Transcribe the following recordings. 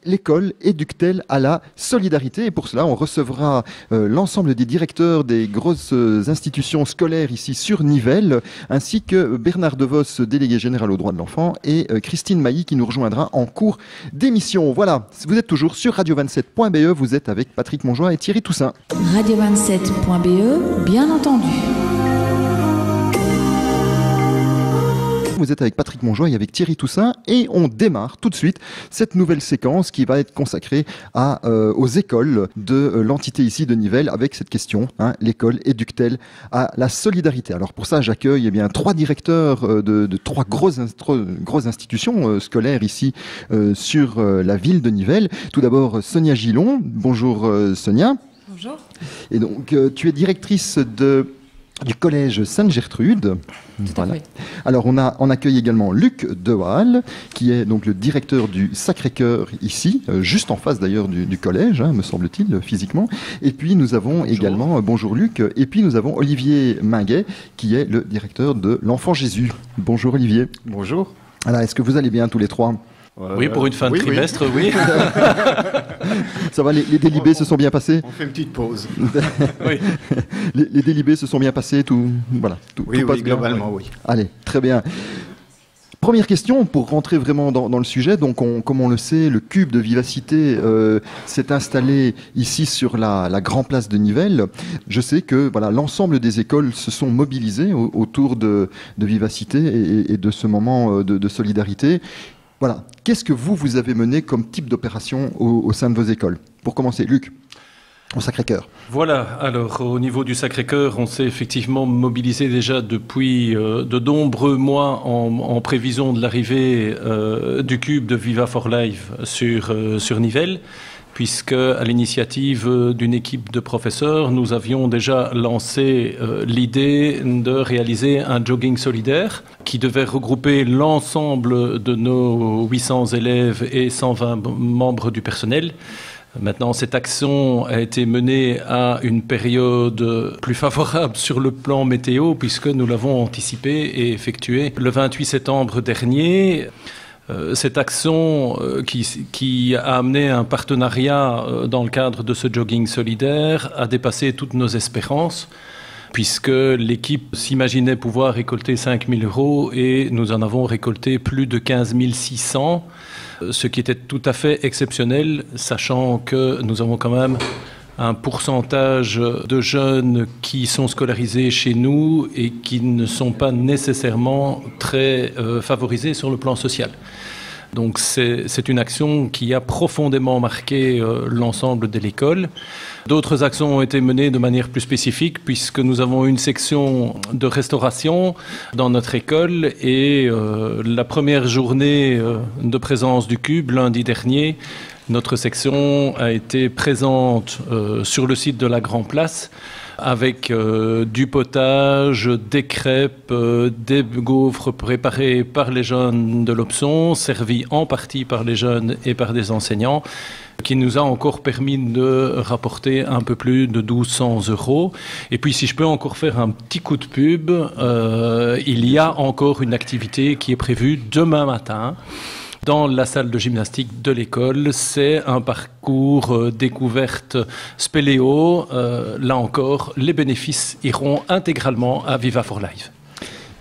l'école éduque-t-elle à la solidarité? Et pour cela, on recevra l'ensemble des directeurs des grosses institutions scolaires ici sur Nivelles, ainsi que Bernard Devos, délégué général aux droits de l'enfant, et Christine Mailly qui nous rejoindra en cours d'émission. Voilà, vous êtes toujours sur radio27.be, vous êtes avec Patrick Monjoie et Thierry Toussaint. Radio27.be, bien entendu. Vous êtes avec Patrick Monjoie et avec Thierry Toussaint et on démarre tout de suite cette nouvelle séquence qui va être consacrée aux écoles de l'entité ici de Nivelles avec cette question, l'école éduque-t-elle à la solidarité? Alors pour ça, j'accueille trois directeurs de trois grosses institutions scolaires ici sur la ville de Nivelles. Tout d'abord, Sonia Gillon. Bonjour Sonia. Bonjour. Et donc tu es directrice du collège Sainte-Gertrude. Voilà. Alors on accueille également Luc Dewaal, qui est donc le directeur du Sacré-Cœur ici, juste en face d'ailleurs du collège, me semble-t-il, physiquement. Et puis nous avons également, bonjour Luc, et puis nous avons Olivier Minguet, qui est le directeur de l'Enfant Jésus. Bonjour Olivier. Bonjour. Alors est-ce que vous allez bien tous les trois? Oui, pour une fin de trimestre, oui. Ça va, les délibés se sont bien passés? On fait une petite pause. Oui. Les délibés se sont bien passés, tout passe globalement, bien. Oui. Allez, très bien. Première question, pour rentrer vraiment dans le sujet. Donc, comme on le sait, le cube de Vivacité s'est installé ici sur la Grand Place de Nivelles. Je sais que l'ensemble des écoles se sont mobilisées autour de Vivacité et de ce moment de solidarité. Voilà. Qu'est-ce que vous avez mené comme type d'opération au sein de vos écoles? Pour commencer, Luc, au Sacré-Cœur. Voilà. Alors, au niveau du Sacré-Cœur, on s'est effectivement mobilisé déjà depuis de nombreux mois en prévision de l'arrivée du cube de Viva for Life sur Nivelles, puisque à l'initiative d'une équipe de professeurs, nous avions déjà lancé l'idée de réaliser un jogging solidaire qui devait regrouper l'ensemble de nos 800 élèves et 120 membres du personnel. Maintenant, cette action a été menée à une période plus favorable sur le plan météo, puisque nous l'avons anticipé et effectué le 28 septembre dernier. Cette action qui a amené un partenariat dans le cadre de ce jogging solidaire a dépassé toutes nos espérances, puisque l'équipe s'imaginait pouvoir récolter 5 000 € et nous en avons récolté plus de 15 600, ce qui était tout à fait exceptionnel, sachant que nous avons quand même un pourcentage de jeunes qui sont scolarisés chez nous et qui ne sont pas nécessairement très favorisés sur le plan social. Donc c'est une action qui a profondément marqué l'ensemble de l'école. D'autres actions ont été menées de manière plus spécifique, puisque nous avons une section de restauration dans notre école et la première journée de présence du cube, lundi dernier, notre section a été présente sur le site de la Grand Place avec du potage, des crêpes, des gaufres préparés par les jeunes de l'Opson, servis en partie par les jeunes et par des enseignants, qui nous a encore permis de rapporter un peu plus de 1 200 €. Et puis, si je peux encore faire un petit coup de pub, il y a encore une activité qui est prévue demain matin dans la salle de gymnastique de l'école. C'est un parcours découverte spéléo. Là encore, les bénéfices iront intégralement à Viva for Life.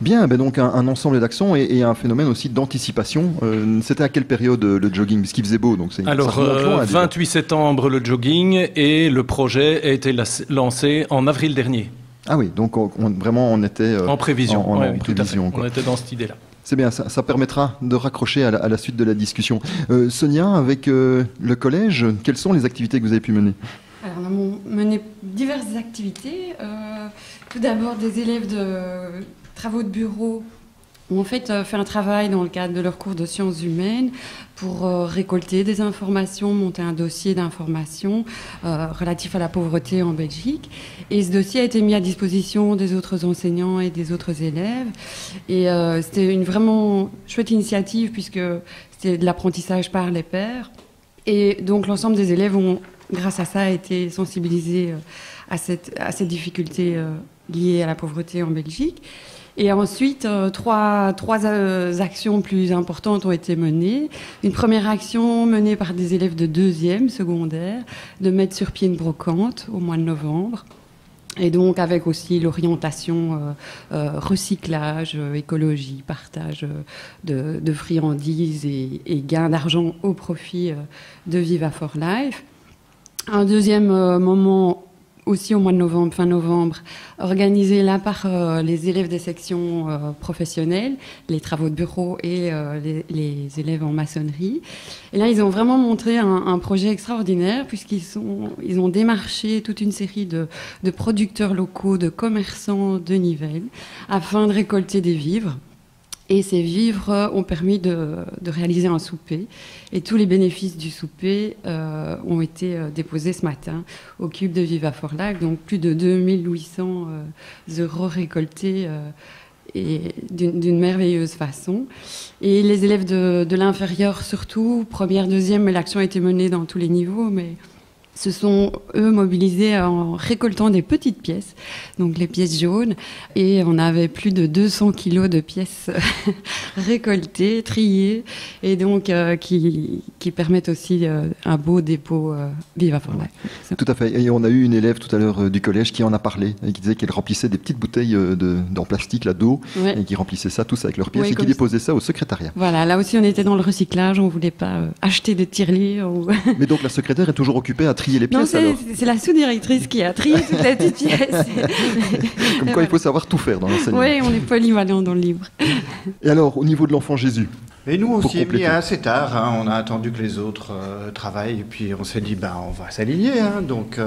Bien, donc un ensemble d'actions et un phénomène aussi d'anticipation. C'était à quelle période le jogging? Parce qu'il faisait beau. Donc alors, 28 septembre le jogging et le projet a été lancé en avril dernier. Ah oui, donc on était en prévision. En oui, prévision, tout à fait. On était dans cette idée-là. C'est bien, ça permettra de raccrocher à la suite de la discussion. Sonia, avec le collège, quelles sont les activités que vous avez pu mener? Alors, nous avons mené diverses activités. Tout d'abord, des élèves de travaux de bureau ont en fait fait un travail dans le cadre de leur cours de sciences humaines pour récolter des informations, monter un dossier d'information relatif à la pauvreté en Belgique. Et ce dossier a été mis à disposition des autres enseignants et des autres élèves. Et c'était une vraiment chouette initiative puisque c'était de l'apprentissage par les pairs. Et donc l'ensemble des élèves ont, grâce à ça, été sensibilisés à cette difficulté liée à la pauvreté en Belgique. Et ensuite, trois actions plus importantes ont été menées. Une première action menée par des élèves de 2e secondaire, de mettre sur pied une brocante au mois de novembre. Et donc avec aussi l'orientation recyclage, écologie, partage de friandises et gain d'argent au profit de Viva for Life. Un deuxième moment aussi au mois de novembre, fin novembre, organisé là par les élèves des sections professionnelles, les travaux de bureau et les élèves en maçonnerie. Et là, ils ont vraiment montré un projet extraordinaire puisqu'ils ont démarché toute une série de producteurs locaux, de commerçants de Nivelles, afin de récolter des vivres. Et ces vivres ont permis de réaliser un souper. Et tous les bénéfices du souper ont été déposés ce matin au cube de Viva for Life. Donc plus de 2800 euros récoltés et d'une merveilleuse façon. Et les élèves de l'inférieur surtout, première, deuxième, mais l'action a été menée dans tous les niveaux, mais se sont, eux, mobilisés en récoltant des petites pièces, donc les pièces jaunes, et on avait plus de 200 kilos de pièces récoltées, triées, et donc qui permettent aussi un beau dépôt Viva for Life. Tout à fait. Et on a eu une élève tout à l'heure du collège qui en a parlé, et qui disait qu'elle remplissait des petites bouteilles en plastique là, d'eau, ouais. Et qui remplissaient ça tous avec leurs pièces, et qui déposaient ça au secrétariat. Voilà, là aussi on était dans le recyclage, on ne voulait pas acheter des tirelires. Mais donc la secrétaire est toujours occupée à trier les pièces. Non, c'est la sous-directrice qui a trié toutes les petites pièces. Comme quoi il faut savoir tout faire dans l'enseignement. Oui, on est polyvalent dans le livre. Et alors, au niveau de l'enfant Jésus, et nous, on s'y est mis assez tard. On a attendu que les autres travaillent. Et puis, on s'est dit, on va s'aligner. Donc,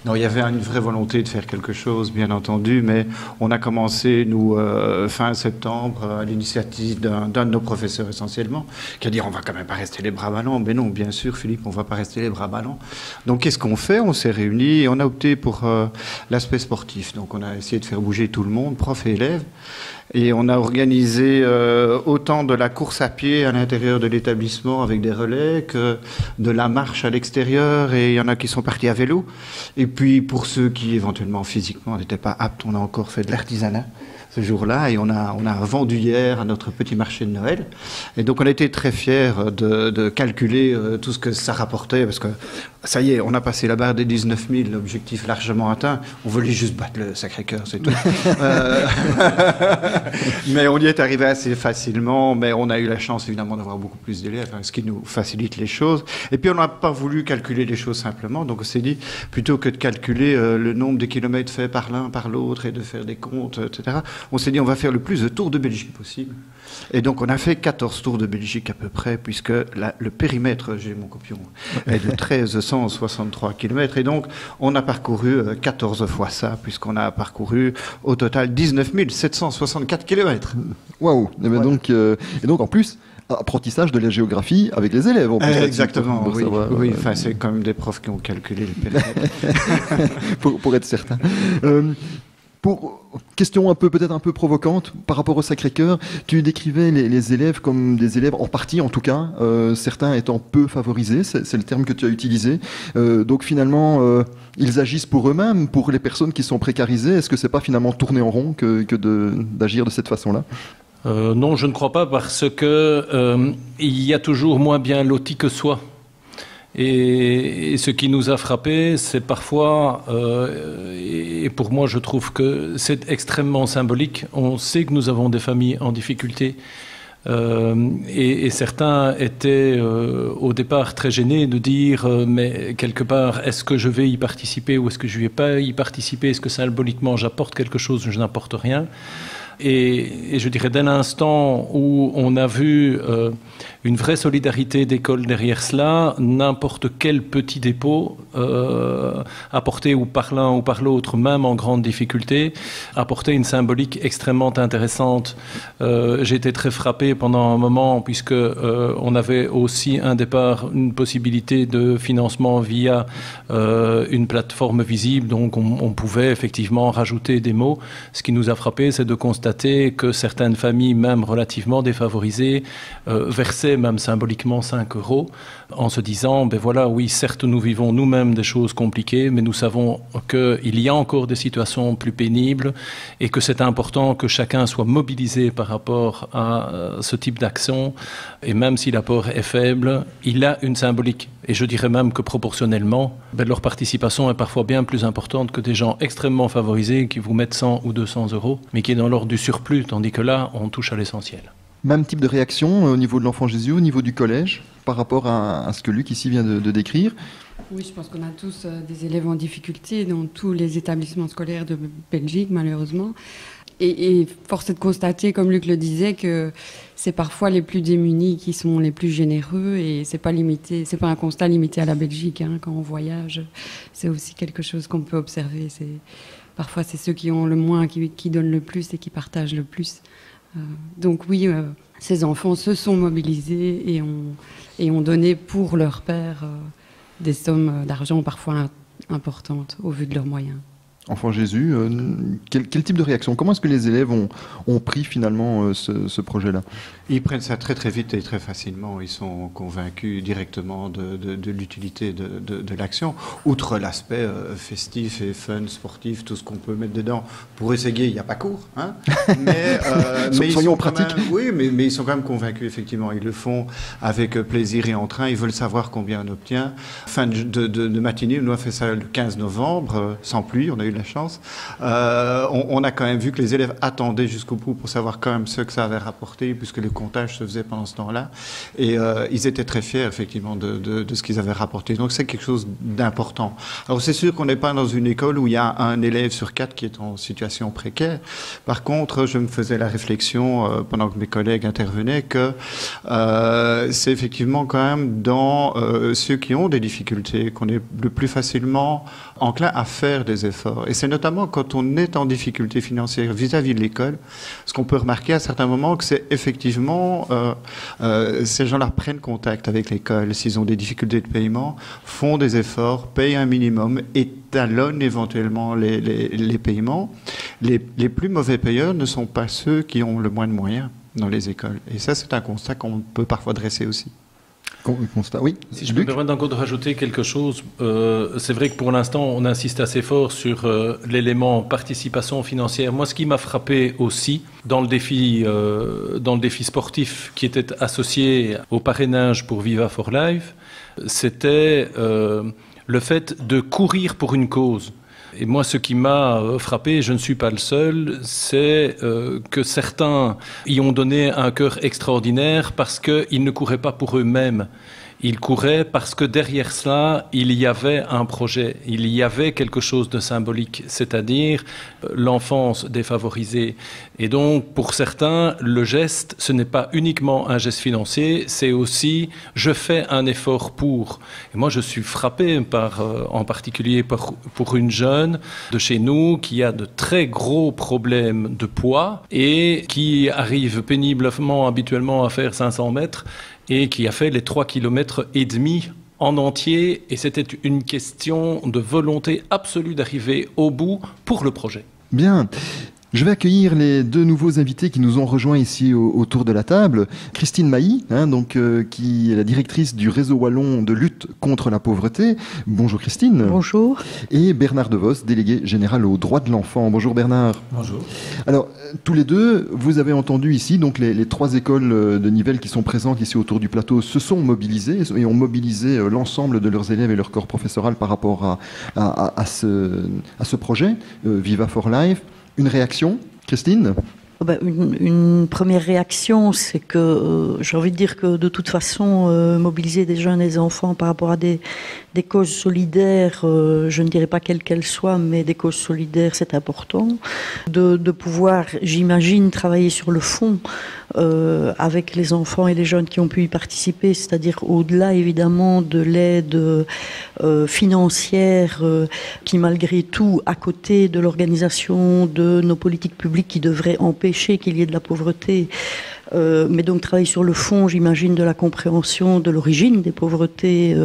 non, il y avait une vraie volonté de faire quelque chose, bien entendu. Mais on a commencé, nous, fin septembre, à l'initiative d'un de nos professeurs essentiellement, qui a dit, on va quand même pas rester les bras ballants. Mais non, bien sûr, Philippe, on va pas rester les bras ballants. Donc, qu'est-ce qu'on fait? On s'est réunis et on a opté pour l'aspect sportif. Donc, on a essayé de faire bouger tout le monde, profs et élèves. Et on a organisé autant de la course à pied à l'intérieur de l'établissement avec des relais que de la marche à l'extérieur, et il y en a qui sont partis à vélo. Et puis pour ceux qui éventuellement physiquement n'étaient pas aptes, on a encore fait de l'artisanat ce jour-là, et on a vendu hier à notre petit marché de Noël. Et donc on a été très fiers de calculer tout ce que ça rapportait, parce que ça y est, on a passé la barre des 19 000, l'objectif largement atteint. On voulait juste battre le Sacré-Cœur, c'est tout. Mais on y est arrivé assez facilement, mais on a eu la chance évidemment d'avoir beaucoup plus d'élèves, ce qui nous facilite les choses. Et puis on n'a pas voulu calculer les choses simplement, donc on s'est dit, plutôt que de calculer le nombre de kilomètres faits par l'un, par l'autre, et de faire des comptes, etc., on s'est dit on va faire le plus de tours de Belgique possible. Et donc on a fait 14 tours de Belgique à peu près, puisque le périmètre, j'ai mon copion, est de 1363 km. Et donc on a parcouru 14 fois ça, puisqu'on a parcouru au total 19 764 km. Waouh! Voilà. Et donc en plus, apprentissage de la géographie avec les élèves. Exactement, oui. Enfin, c'est quand même des profs qui ont calculé le périmètre. pour être certain. Question peut-être un peu provocante par rapport au Sacré-Cœur, tu décrivais les élèves comme des élèves, en partie en tout cas, certains étant peu favorisés, c'est le terme que tu as utilisé. Donc finalement, ils agissent pour eux-mêmes, pour les personnes qui sont précarisées. Est-ce que c'est pas finalement tourner en rond que d'agir de cette façon-là? Non, je ne crois pas, parce que il y a toujours moins bien loti que soi. Et ce qui nous a frappé, c'est parfois, et pour moi je trouve que c'est extrêmement symbolique, on sait que nous avons des familles en difficulté, et certains étaient au départ très gênés de dire mais quelque part, est-ce que je vais y participer ou est-ce que je ne vais pas y participer, est-ce que symboliquement j'apporte quelque chose ou je n'apporte rien? Et je dirais, dès l'instant où on a vu une vraie solidarité d'école derrière cela, n'importe quel petit dépôt apporté ou par l'un ou par l'autre, même en grande difficulté, apportait une symbolique extrêmement intéressante. J'ai été très frappé pendant un moment, puisque on avait aussi un départ, une possibilité de financement via une plateforme visible, donc on pouvait effectivement rajouter des mots. Ce qui nous a frappé, c'est de constater que certaines familles, même relativement défavorisées, versaient offrait même symboliquement 5 €, en se disant, ben voilà, oui, certes, nous vivons nous-mêmes des choses compliquées, mais nous savons qu'il y a encore des situations plus pénibles et que c'est important que chacun soit mobilisé par rapport à ce type d'action. Et même si l'apport est faible, il a une symbolique. Et je dirais même que proportionnellement, leur participation est parfois bien plus importante que des gens extrêmement favorisés qui vous mettent 100 ou 200 €, mais qui est dans l'ordre du surplus, tandis que là, on touche à l'essentiel. Même type de réaction au niveau de l'Enfant Jésus, au niveau du collège, par rapport à ce que Luc ici vient de décrire? Oui, je pense qu'on a tous des élèves en difficulté dans tous les établissements scolaires de Belgique, malheureusement. Et force est de constater, comme Luc le disait, que c'est parfois les plus démunis qui sont les plus généreux, et c'est pas un constat limité à la Belgique. Quand on voyage, c'est aussi quelque chose qu'on peut observer. Parfois, c'est ceux qui ont le moins qui donnent le plus et qui partagent le plus. Donc oui, ces enfants se sont mobilisés et ont donné pour leur père des sommes d'argent parfois importantes au vu de leurs moyens. Enfant Jésus, quel type de réaction? Comment est-ce que les élèves ont pris finalement ce projet-là? Ils prennent ça très très vite et très facilement. Ils sont convaincus directement de l'utilité de l'action. Outre l'aspect festif et fun, sportif, tout ce qu'on peut mettre dedans. Pour essayer, il n'y a pas cours. Hein, mais soyons pratiques. Oui, mais ils sont quand même convaincus, effectivement. Ils le font avec plaisir et entrain. Ils veulent savoir combien on obtient. Fin de matinée, nous avons fait ça le 15 novembre, sans pluie, on a eu la chance. On a quand même vu que les élèves attendaient jusqu'au bout pour savoir quand même ce que ça avait rapporté, puisque le comptage se faisait pendant ce temps-là. Et ils étaient très fiers, effectivement, de ce qu'ils avaient rapporté. Donc, c'est quelque chose d'important. Alors, c'est sûr qu'on n'est pas dans une école où il y a un élève sur 4 qui est en situation précaire. Par contre, je me faisais la réflexion, pendant que mes collègues intervenaient, que c'est effectivement quand même dans ceux qui ont des difficultés qu'on est le plus facilement enclin à faire des efforts. Et c'est notamment quand on est en difficulté financière vis-à-vis de l'école, ce qu'on peut remarquer à certains moments, que c'est effectivement ces gens-là prennent contact avec l'école s'ils ont des difficultés de paiement, font des efforts, payent un minimum, étalonnent éventuellement les paiements. Les plus mauvais payeurs ne sont pas ceux qui ont le moins de moyens dans les écoles. Et ça, c'est un constat qu'on peut parfois dresser aussi. Oui. Si je me permets encore de rajouter quelque chose, c'est vrai que pour l'instant, on insiste assez fort sur l'élément participation financière. Moi, ce qui m'a frappé aussi dans le défi sportif qui était associé au parrainage pour Viva for Life, c'était le fait de courir pour une cause. Et moi, ce qui m'a frappé, je ne suis pas le seul, c'est que certains y ont donné un cœur extraordinaire parce qu'ils ne couraient pas pour eux-mêmes. Ils couraient parce que derrière cela, il y avait un projet, il y avait quelque chose de symbolique, c'est-à-dire l'enfance défavorisée. Et donc, pour certains, le geste, ce n'est pas uniquement un geste financier, c'est aussi « je fais un effort pour ». Et moi, je suis frappé en particulier pour une jeune de chez nous qui a de très gros problèmes de poids et qui arrive péniblement, habituellement, à faire 500 mètres et qui a fait les 3,5 km en entier. Et c'était une question de volonté absolue d'arriver au bout pour le projet. Bien. Je vais accueillir les deux nouveaux invités qui nous ont rejoints ici autour de la table. Christine Mailly, qui est la directrice du réseau wallon de lutte contre la pauvreté. Bonjour Christine. Bonjour. Et Bernard De Vos, délégué général aux droits de l'enfant. Bonjour Bernard. Bonjour. Alors, tous les deux, vous avez entendu ici, donc les 3 écoles de Nivelles qui sont présentes ici autour du plateau se sont mobilisées et ont mobilisé l'ensemble de leurs élèves et leur corps professoral par rapport à ce projet, Viva for Life. Une réaction, Christine ? Une première réaction, c'est que j'ai envie de dire que de toute façon, mobiliser des jeunes et des enfants par rapport à des causes solidaires, je ne dirais pas quelles qu'elles soient, mais des causes solidaires, c'est important. De pouvoir, j'imagine, travailler sur le fond avec les enfants et les jeunes qui ont pu y participer, c'est-à-dire au-delà évidemment de l'aide financière qui malgré tout, à côté de l'organisation de nos politiques publiques qui devraient empêcher qu'il y ait de la pauvreté, mais donc travailler sur le fond, j'imagine, de la compréhension de l'origine des pauvretés,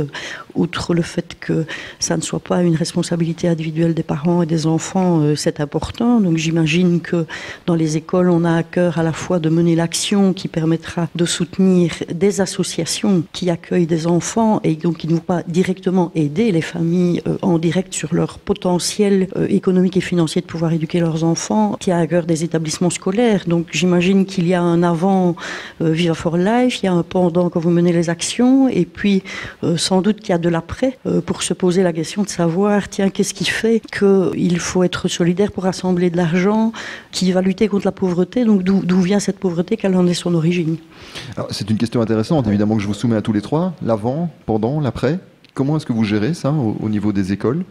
outre le fait que ça ne soit pas une responsabilité individuelle des parents et des enfants, c'est important. Donc j'imagine que dans les écoles, on a à cœur à la fois de mener l'action qui permettra de soutenir des associations qui accueillent des enfants et donc qui ne vont pas directement aider les familles en direct sur leur potentiel économique et financier de pouvoir éduquer leurs enfants, qui a à cœur des établissements scolaires. Donc j'imagine qu'il y a un avant Viva for Life, il y a un pendant quand vous menez les actions, et puis sans doute qu'il y a de l'après pour se poser la question de savoir, tiens, qu'est-ce qui fait qu'il faut être solidaire pour rassembler de l'argent qui va lutter contre la pauvreté, donc d'où vient cette pauvreté, quelle en est son origine? Alors, c'est une question intéressante, évidemment, que je vous soumets à tous les trois, l'avant, pendant, l'après. Comment est-ce que vous gérez ça au niveau des écoles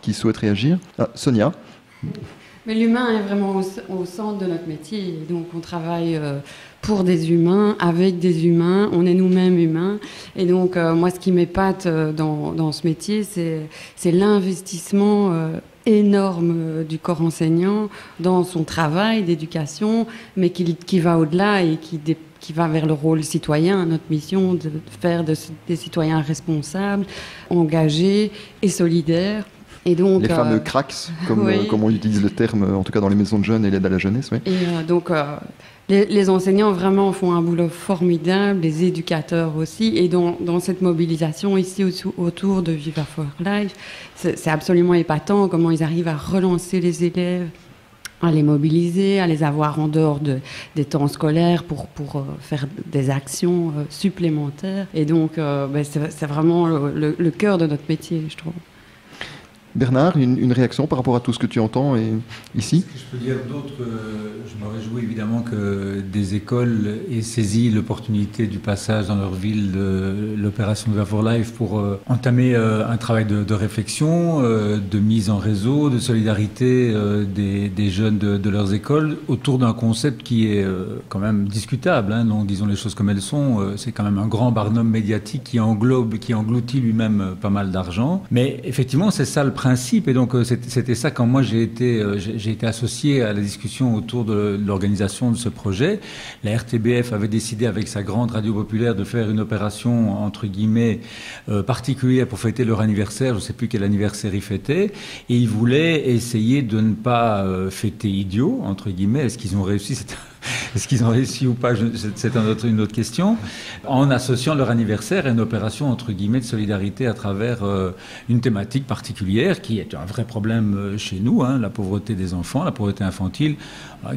qui souhaitent réagir? Sonia? Mais l'humain est vraiment au centre de notre métier. Donc on travaille pour des humains, avec des humains, on est nous-mêmes humains. Et donc moi, ce qui m'épate dans ce métier, c'est l'investissement énorme du corps enseignant dans son travail d'éducation, mais qui va au-delà et qui va vers le rôle citoyen, notre mission de faire des citoyens responsables, engagés et solidaires. Et donc, les fameux cracks, comme on utilise le terme, en tout cas dans les maisons de jeunes et l'aide à la jeunesse. Oui. Et donc, les enseignants vraiment font un boulot formidable, les éducateurs aussi. Et dans cette mobilisation ici autour de Viva for Life, c'est absolument épatant comment ils arrivent à relancer les élèves, à les mobiliser, à les avoir en dehors des temps scolaires pour faire des actions supplémentaires. Et donc, c'est vraiment le cœur de notre métier, je trouve. Bernard, une réaction par rapport à tout ce que tu entends ici? Ce que je peux dire d'autre, je me réjouis évidemment que des écoles aient saisi l'opportunité du passage dans leur ville de l'opération Viva for Life pour entamer un travail de réflexion, de mise en réseau, de solidarité des jeunes de leurs écoles autour d'un concept qui est quand même discutable. Donc disons les choses comme elles sont, c'est quand même un grand barnum médiatique qui engloutit lui-même pas mal d'argent. Mais effectivement, c'est ça le principe, et donc c'était ça quand moi j'ai été associé à la discussion autour de l'organisation de ce projet. La RTBF avait décidé avec sa grande radio populaire de faire une opération entre guillemets particulière pour fêter leur anniversaire, je ne sais plus quel anniversaire ils fêtaient, et ils voulaient essayer de ne pas fêter idiot entre guillemets. Est-ce qu'ils ont réussi? Est-ce qu'ils ont réussi ou pas? C'est une autre question. En associant leur anniversaire à une opération entre guillemets de solidarité à travers une thématique particulière qui est un vrai problème chez nous, la pauvreté des enfants, la pauvreté infantile.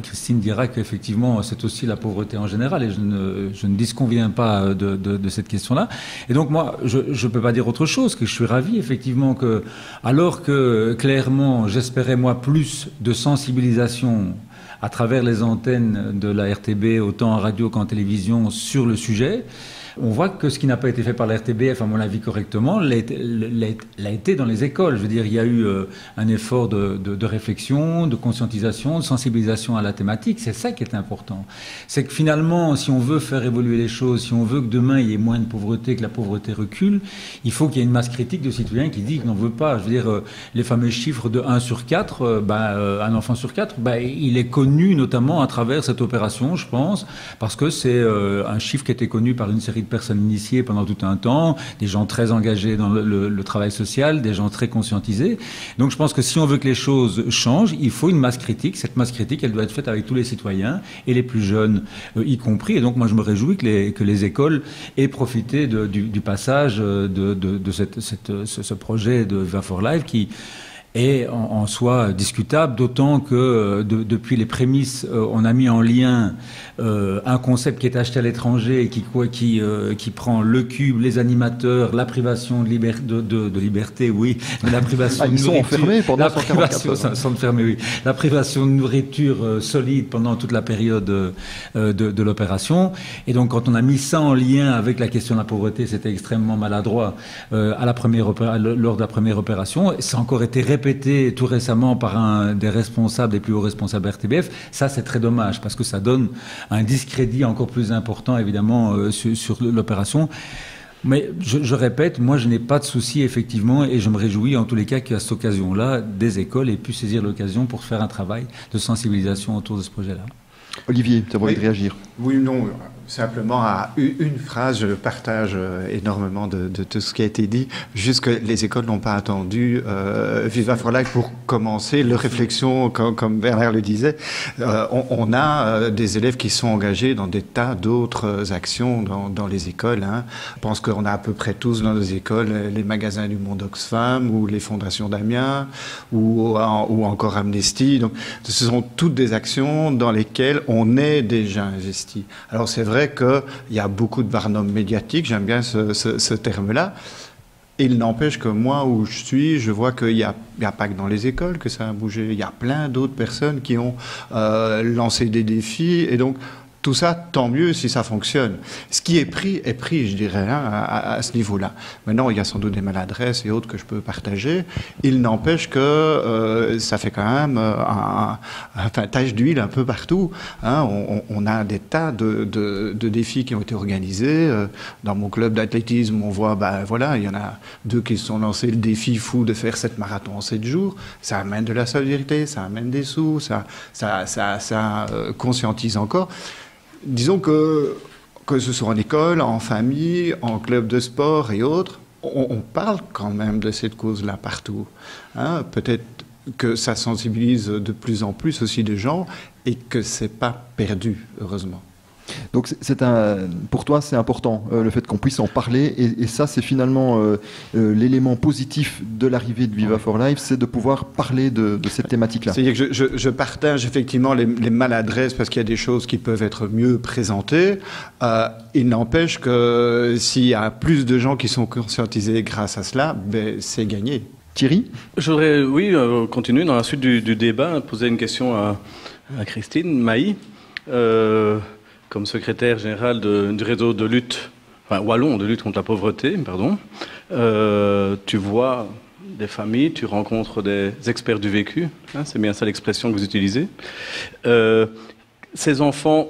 Christine dira qu'effectivement c'est aussi la pauvreté en général, et je ne disconviens pas de cette question-là. Et donc moi, je ne peux pas dire autre chose que je suis ravi effectivement que, alors que clairement j'espérais moi plus de sensibilisation à travers les antennes de la RTB, autant en radio qu'en télévision, sur le sujet, on voit que ce qui n'a pas été fait par la RTBF, à mon avis correctement, l'a été dans les écoles. Je veux dire, il y a eu un effort de réflexion, de conscientisation, de sensibilisation à la thématique. C'est ça qui est important. C'est que finalement, si on veut faire évoluer les choses, si on veut que demain il y ait moins de pauvreté, que la pauvreté recule, il faut qu'il y ait une masse critique de citoyens qui disent qu'ils n'en veulent pas. Je veux dire, les fameux chiffres de 1 sur 4, un enfant sur 4, il est connu notamment à travers cette opération, je pense, parce que c'est un chiffre qui était connu par une série de personnes initiées pendant tout un temps, des gens très engagés dans le travail social, des gens très conscientisés. Donc je pense que si on veut que les choses changent, il faut une masse critique. Cette masse critique, elle doit être faite avec tous les citoyens, et les plus jeunes y compris. Et donc moi je me réjouis que les écoles aient profité du passage de ce projet de Viva for Life qui est en soi discutable, d'autant que depuis les prémices, on a mis en lien un concept qui est acheté à l'étranger et qui prend le cube, les animateurs, la privation de liberté, oui, mais la privation de nourriture. Ils sont enfermés pendant 144 heures. Oui. La privation de nourriture solide pendant toute la période de l'opération. Et donc, quand on a mis ça en lien avec la question de la pauvreté, c'était extrêmement maladroit lors de la première opération. Ça a encore été répété tout récemment par un des responsables, des plus hauts responsables RTBF. Ça, c'est très dommage, parce que ça donne un discrédit encore plus important, évidemment, sur l'opération. Mais je répète, moi, je n'ai pas de souci, effectivement, et je me réjouis, en tous les cas, qu'à cette occasion-là, des écoles aient pu saisir l'occasion pour faire un travail de sensibilisation autour de ce projet-là. Olivier, tu as envie de réagir? Oui, non. Simplement, à une phrase, je partage énormément de tout ce qui a été dit. Juste que les écoles n'ont pas attendu Viva for Life pour commencer leur réflexion, comme Bernard le disait. On a des élèves qui sont engagés dans des tas d'autres actions dans les écoles. Hein. Je pense qu'on a à peu près tous dans nos écoles les magasins du Monde Oxfam ou les fondations d'Amiens ou encore Amnesty. Donc, ce sont toutes des actions dans lesquelles on est déjà investi. Alors, c'est vrai qu'il y a beaucoup de barnum médiatiques, j'aime bien ce terme-là. Il n'empêche que moi, où je suis, je vois qu'il n'y a pas que dans les écoles que ça a bougé. Il y a plein d'autres personnes qui ont lancé des défis. Et donc, tout ça, tant mieux si ça fonctionne. Ce qui est pris, je dirais, hein, à ce niveau-là. Maintenant, il y a sans doute des maladresses et autres que je peux partager. Il n'empêche que ça fait quand même tache d'huile un peu partout. Hein. On a des tas de défis qui ont été organisés. Dans mon club d'athlétisme, on voit, il y en a 2 qui se sont lancés le défi fou de faire 7 marathons en 7 jours. Ça amène de la solidarité, ça amène des sous, ça conscientise encore. Disons que ce soit en école, en famille, en club de sport et autres, on parle quand même de cette cause-là partout. Hein, peut-être que ça sensibilise de plus en plus aussi de gens et que c'est pas perdu, heureusement. Donc pour toi, c'est important, le fait qu'on puisse en parler. Et ça, c'est finalement l'élément positif de l'arrivée de Viva for Life, c'est de pouvoir parler de cette thématique-là. C'est-à-dire que je partage effectivement les maladresses parce qu'il y a des choses qui peuvent être mieux présentées. Il n'empêche que s'il y a plus de gens qui sont conscientisés grâce à cela, c'est gagné. Thierry ? Je voudrais, continuer dans la suite du débat, poser une question à Christine Mailly. Comme secrétaire général du réseau de lutte, wallon de lutte contre la pauvreté, tu vois des familles, tu rencontres des experts du vécu, hein, c'est bien ça l'expression que vous utilisez. Ces enfants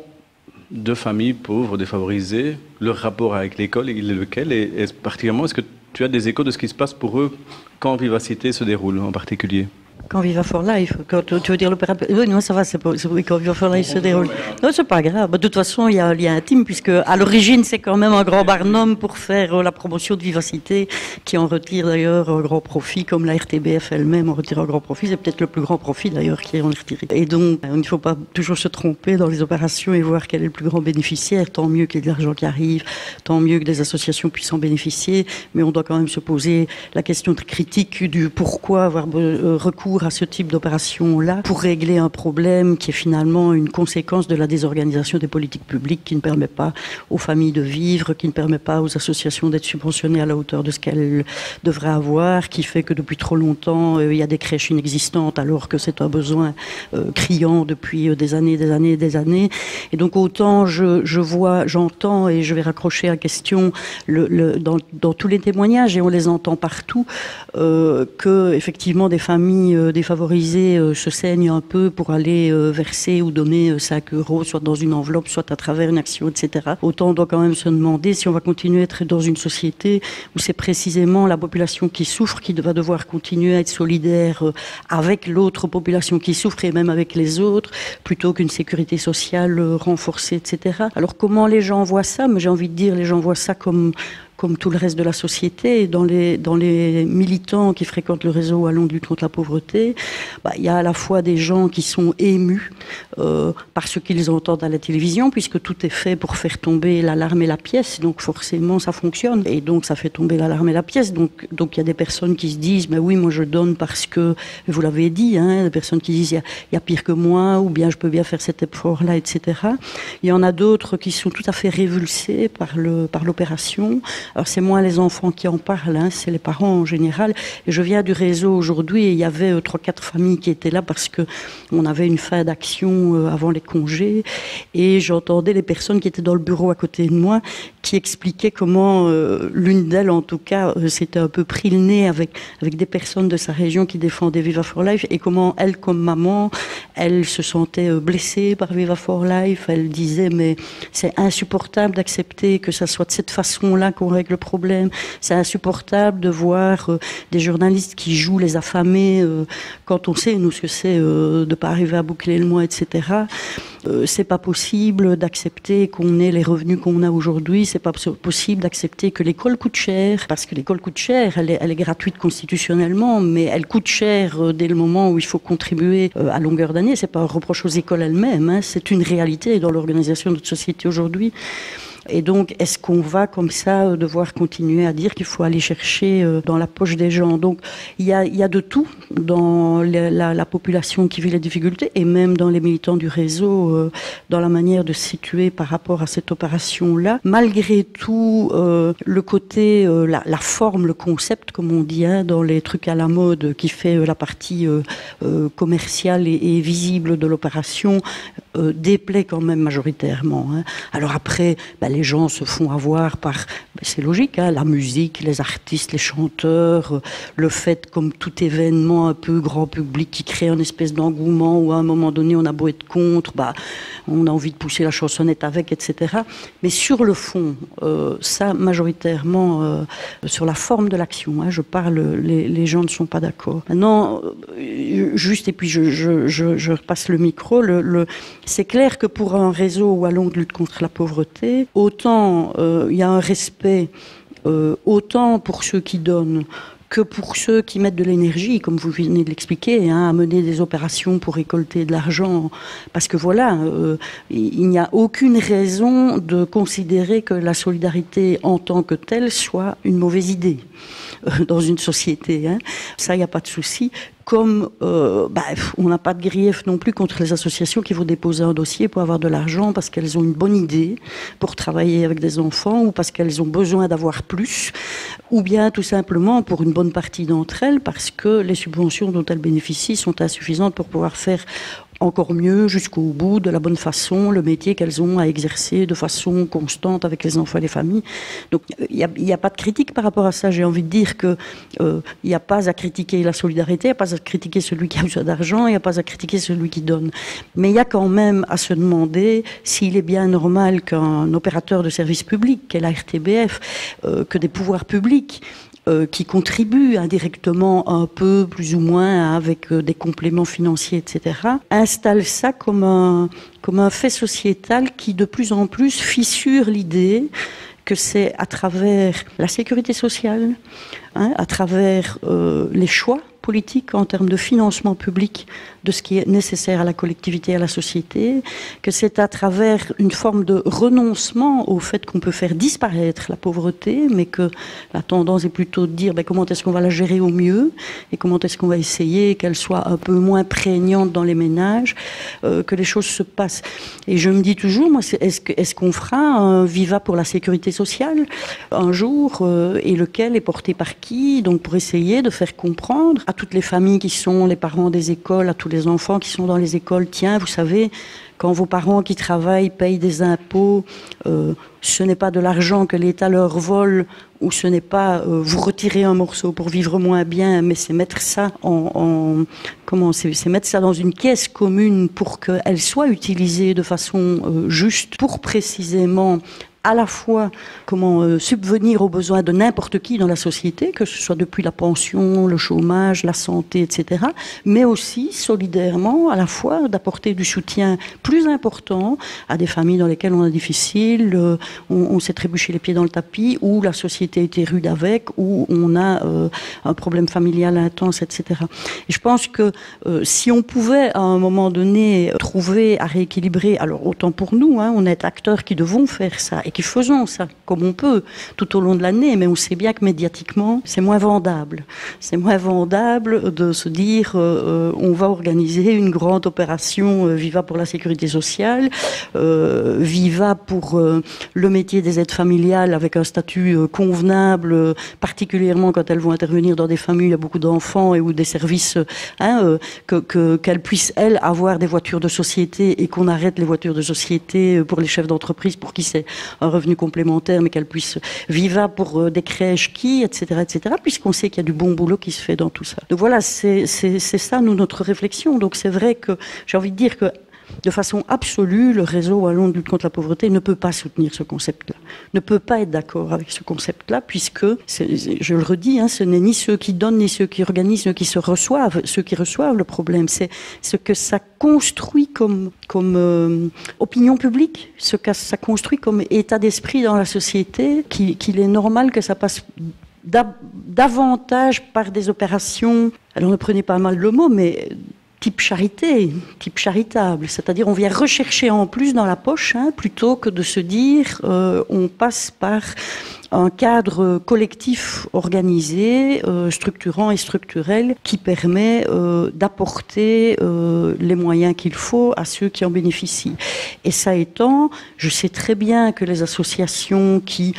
de familles pauvres, défavorisées, leur rapport avec l'école, il est lequel? Et particulièrement, est-ce que tu as des échos de ce qui se passe pour eux quand Vivacité se déroule en particulier? Quand Viva for Life, quand tu veux dire l'opéra... Oui, non, ça va, c'est quand Viva for Life se déroule. Non, c'est pas grave. De toute façon, il y a un lien intime, puisque à l'origine, c'est quand même un grand barnum pour faire la promotion de Vivacité, qui en retire d'ailleurs un grand profit, comme la RTBF elle-même en retire un grand profit. C'est peut-être le plus grand profit d'ailleurs qui en est retiré. Et donc, il ne faut pas toujours se tromper dans les opérations et voir quel est le plus grand bénéficiaire. Tant mieux qu'il y ait de l'argent qui arrive, tant mieux que des associations puissent en bénéficier, mais on doit quand même se poser la question critique du pourquoi avoir recours à ce type d'opération-là pour régler un problème qui est finalement une conséquence de la désorganisation des politiques publiques qui ne permet pas aux familles de vivre, qui ne permet pas aux associations d'être subventionnées à la hauteur de ce qu'elles devraient avoir, qui fait que depuis trop longtemps, il y a des crèches inexistantes alors que c'est un besoin criant depuis des années. Et donc autant j'entends et je vais raccrocher à question dans tous les témoignages et on les entend partout que effectivement des familles défavorisés se saignent un peu pour aller verser ou donner 5 €, soit dans une enveloppe, soit à travers une action, etc. Autant on doit quand même se demander si on va continuer à être dans une société où c'est précisément la population qui souffre qui va devoir continuer à être solidaire avec l'autre population qui souffre et même avec les autres, plutôt qu'une sécurité sociale renforcée, etc. Alors comment les gens voient ça? Mais j'ai envie de dire, les gens voient ça comme tout le reste de la société. Dans les militants qui fréquentent le réseau wallon de lutte contre la pauvreté, il y a à la fois des gens qui sont émus par ce qu'ils entendent à la télévision, puisque tout est fait pour faire tomber l'alarme et la pièce, donc forcément ça fonctionne, et donc ça fait tomber l'alarme et la pièce, donc il y a des personnes qui se disent, mais oui, moi je donne parce que, vous l'avez dit, des personnes qui disent, il y a pire que moi, ou bien je peux bien faire cet effort-là, etc. Il y en a d'autres qui sont tout à fait révulsés par l'opération. Alors c'est moins les enfants qui en parlent, c'est les parents en général. Et je viens du réseau aujourd'hui et il y avait 3-4 familles qui étaient là parce que on avait une fin d'action avant les congés. Et j'entendais les personnes qui étaient dans le bureau à côté de moi qui expliquaient comment l'une d'elles, en tout cas, s'était un peu pris le nez avec des personnes de sa région qui défendaient Viva for Life et comment elle, comme maman, elle se sentait blessée par Viva for Life. Elle disait mais c'est insupportable d'accepter que ça soit de cette façon-là qu'on règle avec le problème. C'est insupportable de voir des journalistes qui jouent les affamés quand on sait, nous, ce que c'est de ne pas arriver à boucler le mois, etc. C'est pas possible d'accepter qu'on ait les revenus qu'on a aujourd'hui. C'est pas possible d'accepter que l'école coûte cher, parce que l'école coûte cher. Elle est gratuite constitutionnellement, mais elle coûte cher dès le moment où il faut contribuer à longueur d'année. C'est pas un reproche aux écoles elles-mêmes, hein. C'est une réalité dans l'organisation de notre société aujourd'hui. Et donc, est-ce qu'on va comme ça devoir continuer à dire qu'il faut aller chercher dans la poche des gens? Donc, il y a de tout dans la population qui vit les difficultés, et même dans les militants du réseau, dans la manière de se situer par rapport à cette opération-là. Malgré tout, le côté, la forme, le concept, comme on dit, hein, dans les trucs à la mode, qui fait la partie commerciale et visible de l'opération, déplaît quand même majoritairement, hein. Alors après, les gens se font avoir par, c'est logique, hein, la musique, les artistes, les chanteurs, le fait, comme tout événement un peu grand public qui crée une espèce d'engouement où à un moment donné on a beau être contre, on a envie de pousser la chansonnette avec, etc. Mais sur le fond, ça majoritairement, sur la forme de l'action, hein, je parle, les gens ne sont pas d'accord. Maintenant, juste, et puis je repasse le micro, c'est clair que pour un réseau wallon de lutte contre la pauvreté, autant il y a un respect, autant pour ceux qui donnent que pour ceux qui mettent de l'énergie, comme vous venez de l'expliquer, hein, à mener des opérations pour récolter de l'argent. Parce que voilà, il n'y a aucune raison de considérer que la solidarité en tant que telle soit une mauvaise idée dans une société, hein. Ça, il n'y a pas de souci. Comme on n'a pas de grief non plus contre les associations qui vont déposer un dossier pour avoir de l'argent parce qu'elles ont une bonne idée pour travailler avec des enfants, ou parce qu'elles ont besoin d'avoir plus, ou bien tout simplement pour une bonne partie d'entre elles parce que les subventions dont elles bénéficient sont insuffisantes pour pouvoir faire encore mieux, jusqu'au bout, de la bonne façon, le métier qu'elles ont à exercer de façon constante avec les enfants et les familles. Donc il n'y a pas de critique par rapport à ça. J'ai envie de dire que il n'y a pas à critiquer la solidarité, il n'y a pas à critiquer celui qui a besoin d'argent, il n'y a pas à critiquer celui qui donne. Mais il y a quand même à se demander s'il est bien normal qu'un opérateur de service public, qu'est la RTBF, que des pouvoirs publics, qui contribuent indirectement un peu, plus ou moins, avec des compléments financiers, etc., installe ça comme un fait sociétal qui, de plus en plus, fissure l'idée que c'est à travers la sécurité sociale, hein, à travers les choix politiques en termes de financement public de ce qui est nécessaire à la collectivité et à la société, que c'est à travers une forme de renoncement au fait qu'on peut faire disparaître la pauvreté, mais que la tendance est plutôt de dire comment est-ce qu'on va la gérer au mieux et comment est-ce qu'on va essayer qu'elle soit un peu moins prégnante dans les ménages, que les choses se passent. Et je me dis toujours, moi, est-ce qu'on fera un Viva pour la sécurité sociale un jour, et lequel est porté par qui, donc pour essayer de faire comprendre à toutes les familles qui sont les parents des écoles, à tous les enfants qui sont dans les écoles, tiens, vous savez, quand vos parents qui travaillent payent des impôts, ce n'est pas de l'argent que l'État leur vole, ou ce n'est pas vous retirer un morceau pour vivre moins bien, mais c'est mettre ça c'est mettre ça dans une caisse commune pour qu'elle soit utilisée de façon juste pour précisément à la fois subvenir aux besoins de n'importe qui dans la société, que ce soit depuis la pension, le chômage, la santé, etc., mais aussi solidairement, à la fois, d'apporter du soutien plus important à des familles dans lesquelles on est difficile, on s'est trébuché les pieds dans le tapis, où la société a été rude avec, où on a un problème familial intense, etc. Et je pense que si on pouvait, à un moment donné, trouver à rééquilibrer, alors autant pour nous, hein, on est acteurs qui devons faire ça, et qui faisons ça comme on peut tout au long de l'année, mais on sait bien que médiatiquement, c'est moins vendable. C'est moins vendable de se dire on va organiser une grande opération Viva pour la sécurité sociale, Viva pour le métier des aides familiales avec un statut convenable, particulièrement quand elles vont intervenir dans des familles où il y a beaucoup d'enfants et où des services, qu'elles puissent, elles, avoir des voitures de société et qu'on arrête les voitures de société pour les chefs d'entreprise pour qui c'est un revenu complémentaire, mais qu'elle puisse Viva pour des crèches etc., puisqu'on sait qu'il y a du bon boulot qui se fait dans tout ça. Donc voilà, c'est ça, nous, notre réflexion. Donc c'est vrai que j'ai envie de dire que de façon absolue, le réseau wallon de lutte contre la pauvreté ne peut pas soutenir ce concept-là, ne peut pas être d'accord avec ce concept-là, puisque, je le redis, hein, ce n'est ni ceux qui donnent, ni ceux qui organisent, ni ceux qui reçoivent le problème, c'est ce que ça construit comme opinion publique, ce que ça construit comme état d'esprit dans la société, qu'il est normal que ça passe davantage par des opérations, alors ne prenez pas mal le mot, mais type charité, type charitable, c'est-à-dire on vient rechercher en plus dans la poche, hein, plutôt que de se dire on passe par un cadre collectif organisé, structurant et structurel, qui permet d'apporter les moyens qu'il faut à ceux qui en bénéficient. Et ça étant, je sais très bien que les associations qui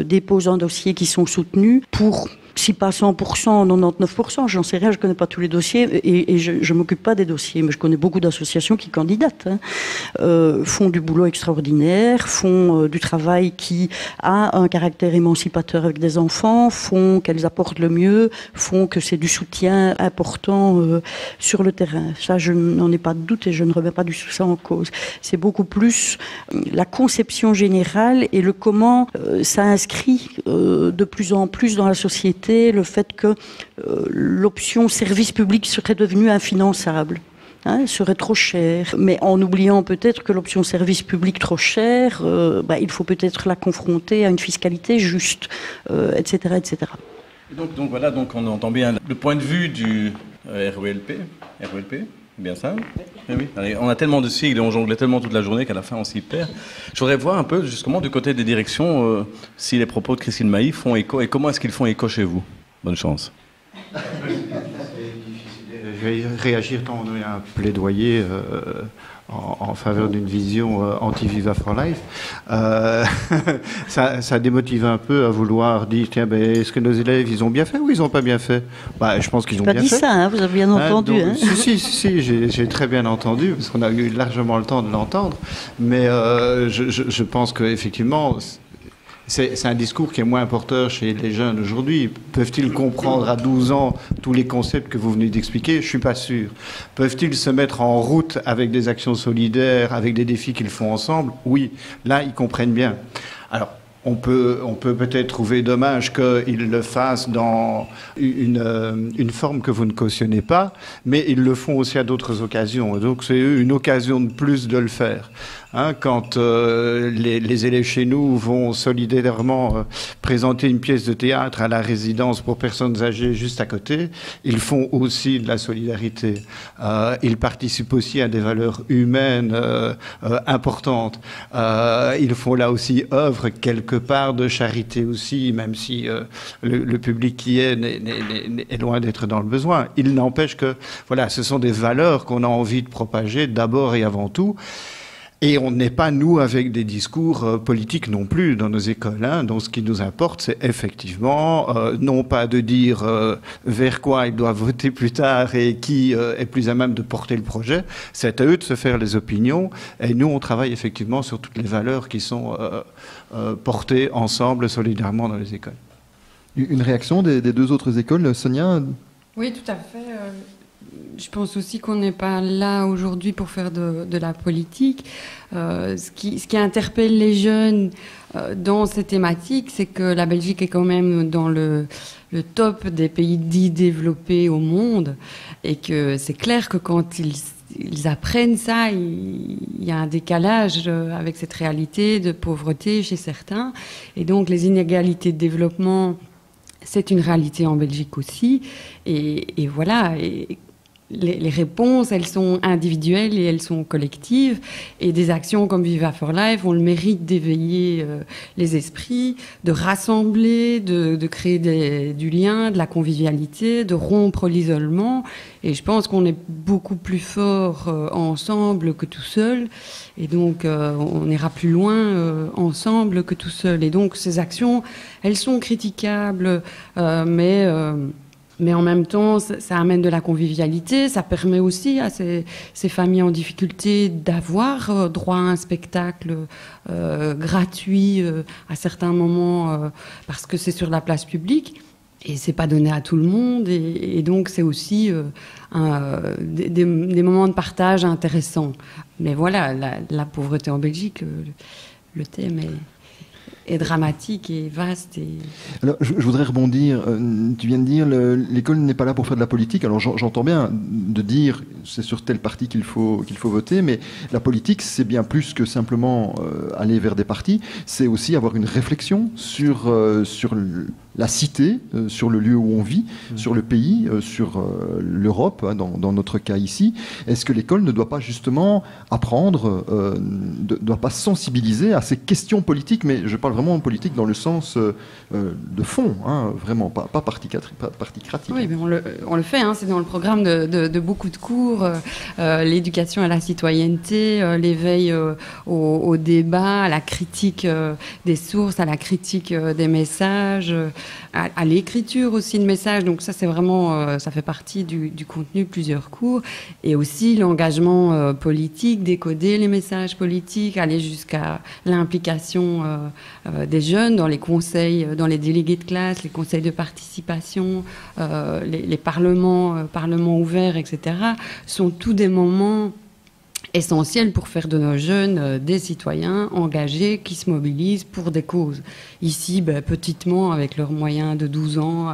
déposent un dossier, qui sont soutenues, pour si pas 100%, 99%, j'en sais rien, je connais pas tous les dossiers et je m'occupe pas des dossiers, mais je connais beaucoup d'associations qui candidatent, hein, font du boulot extraordinaire, font du travail qui a un caractère émancipateur avec des enfants, font qu'elles apportent le mieux, font que c'est du soutien important sur le terrain. Ça, je n'en ai pas de doute et je ne remets pas du tout ça en cause. C'est beaucoup plus la conception générale et le comment ça inscrit de plus en plus dans la société le fait que l'option service public serait devenue infinançable, hein, serait trop cher, mais en oubliant peut-être que l'option service public trop cher, il faut peut-être la confronter à une fiscalité juste, etc., etc. Donc voilà, donc on entend bien le point de vue du RELP, bien ça. Oui. Allez, on a tellement de sigles et on jonglait tellement toute la journée qu'à la fin on s'y perd. Je voudrais voir un peu justement du côté des directions si les propos de Christine Mailly font écho et comment est-ce qu'ils font écho chez vous. Bonne chance. Je vais réagir tant on a un plaidoyer en faveur d'une vision anti-Viva for Life. Ça démotive un peu à vouloir dire tiens, est-ce que nos élèves ils ont bien fait ou ils n'ont pas bien fait? Je pense qu'ils ont bien fait. Pas dit ça, hein, vous avez bien entendu. Donc, hein. Si, j'ai très bien entendu parce qu'on a eu largement le temps de l'entendre. Mais je pense qu'effectivement, c'est un discours qui est moins porteur chez les jeunes aujourd'hui. Peuvent-ils comprendre à 12 ans tous les concepts que vous venez d'expliquer? Je ne suis pas sûr. Peuvent-ils se mettre en route avec des actions solidaires, avec des défis qu'ils font ensemble? Oui, là, ils comprennent bien. Alors, on peut peut-être trouver dommage qu'ils le fassent dans une forme que vous ne cautionnez pas, mais ils le font aussi à d'autres occasions. Donc c'est une occasion de plus de le faire. Hein, quand les élèves chez nous vont solidairement présenter une pièce de théâtre à la résidence pour personnes âgées juste à côté, ils font aussi de la solidarité. Ils participent aussi à des valeurs humaines importantes. Ils font là aussi œuvre quelque part de charité aussi, même si le public qui est loin d'être dans le besoin. Il n'empêche que voilà, ce sont des valeurs qu'on a envie de propager d'abord et avant tout. Et on n'est pas, nous, avec des discours politiques non plus dans nos écoles. Hein. Donc ce qui nous importe, c'est effectivement, non pas de dire vers quoi ils doivent voter plus tard et qui est plus à même de porter le projet, c'est à eux de se faire les opinions. Et nous, on travaille effectivement sur toutes les valeurs qui sont portées ensemble, solidairement dans les écoles. Une réaction des deux autres écoles, Sonia? Oui, tout à fait. Je pense aussi qu'on n'est pas là aujourd'hui pour faire de la politique. Ce qui interpelle les jeunes dans ces thématiques, c'est que la Belgique est quand même dans le top des pays dits développés au monde, et que c'est clair que quand ils apprennent ça, il y a un décalage avec cette réalité de pauvreté chez certains. Et donc les inégalités de développement, c'est une réalité en Belgique aussi. Et voilà. Et les réponses, elles sont individuelles et elles sont collectives. Et des actions comme Viva for Life ont le mérite d'éveiller les esprits, de rassembler, de créer du lien, de la convivialité, de rompre l'isolement. Et je pense qu'on est beaucoup plus fort ensemble que tout seul. Et donc, on ira plus loin ensemble que tout seul. Et donc, ces actions, elles sont critiquables, mais en même temps, ça amène de la convivialité. Ça permet aussi à ces familles en difficulté d'avoir droit à un spectacle gratuit à certains moments parce que c'est sur la place publique. Et c'est pas donné à tout le monde, et donc c'est aussi des moments de partage intéressants. Mais voilà, la pauvreté en Belgique, le thème est dramatique et vaste. Alors, je voudrais rebondir. Tu viens de dire l'école n'est pas là pour faire de la politique. Alors j'entends bien de dire c'est sur tel parti qu'il faut voter, mais la politique c'est bien plus que simplement aller vers des partis. C'est aussi avoir une réflexion sur la cité, sur le lieu où on vit, sur le pays, sur l'Europe, hein, dans notre cas ici. Est-ce que l'école ne doit pas justement apprendre, ne doit pas sensibiliser à ces questions politiques, mais je parle vraiment en politique dans le sens de fond, hein, vraiment, pas particratique. Oui, mais on le fait, hein, c'est dans le programme de beaucoup de cours, l'éducation à la citoyenneté, l'éveil au débat, à la critique des sources, à la critique des messages, à l'écriture aussi de messages. Donc ça, c'est vraiment, ça fait partie du contenu de plusieurs cours. Et aussi l'engagement politique, décoder les messages politiques, aller jusqu'à l'implication des jeunes dans les conseils, dans les délégués de classe, les conseils de participation, les parlements ouverts, etc., sont tous des moments essentiels pour faire de nos jeunes des citoyens engagés qui se mobilisent pour des causes. Ici, petitement, avec leurs moyens de 12 ans,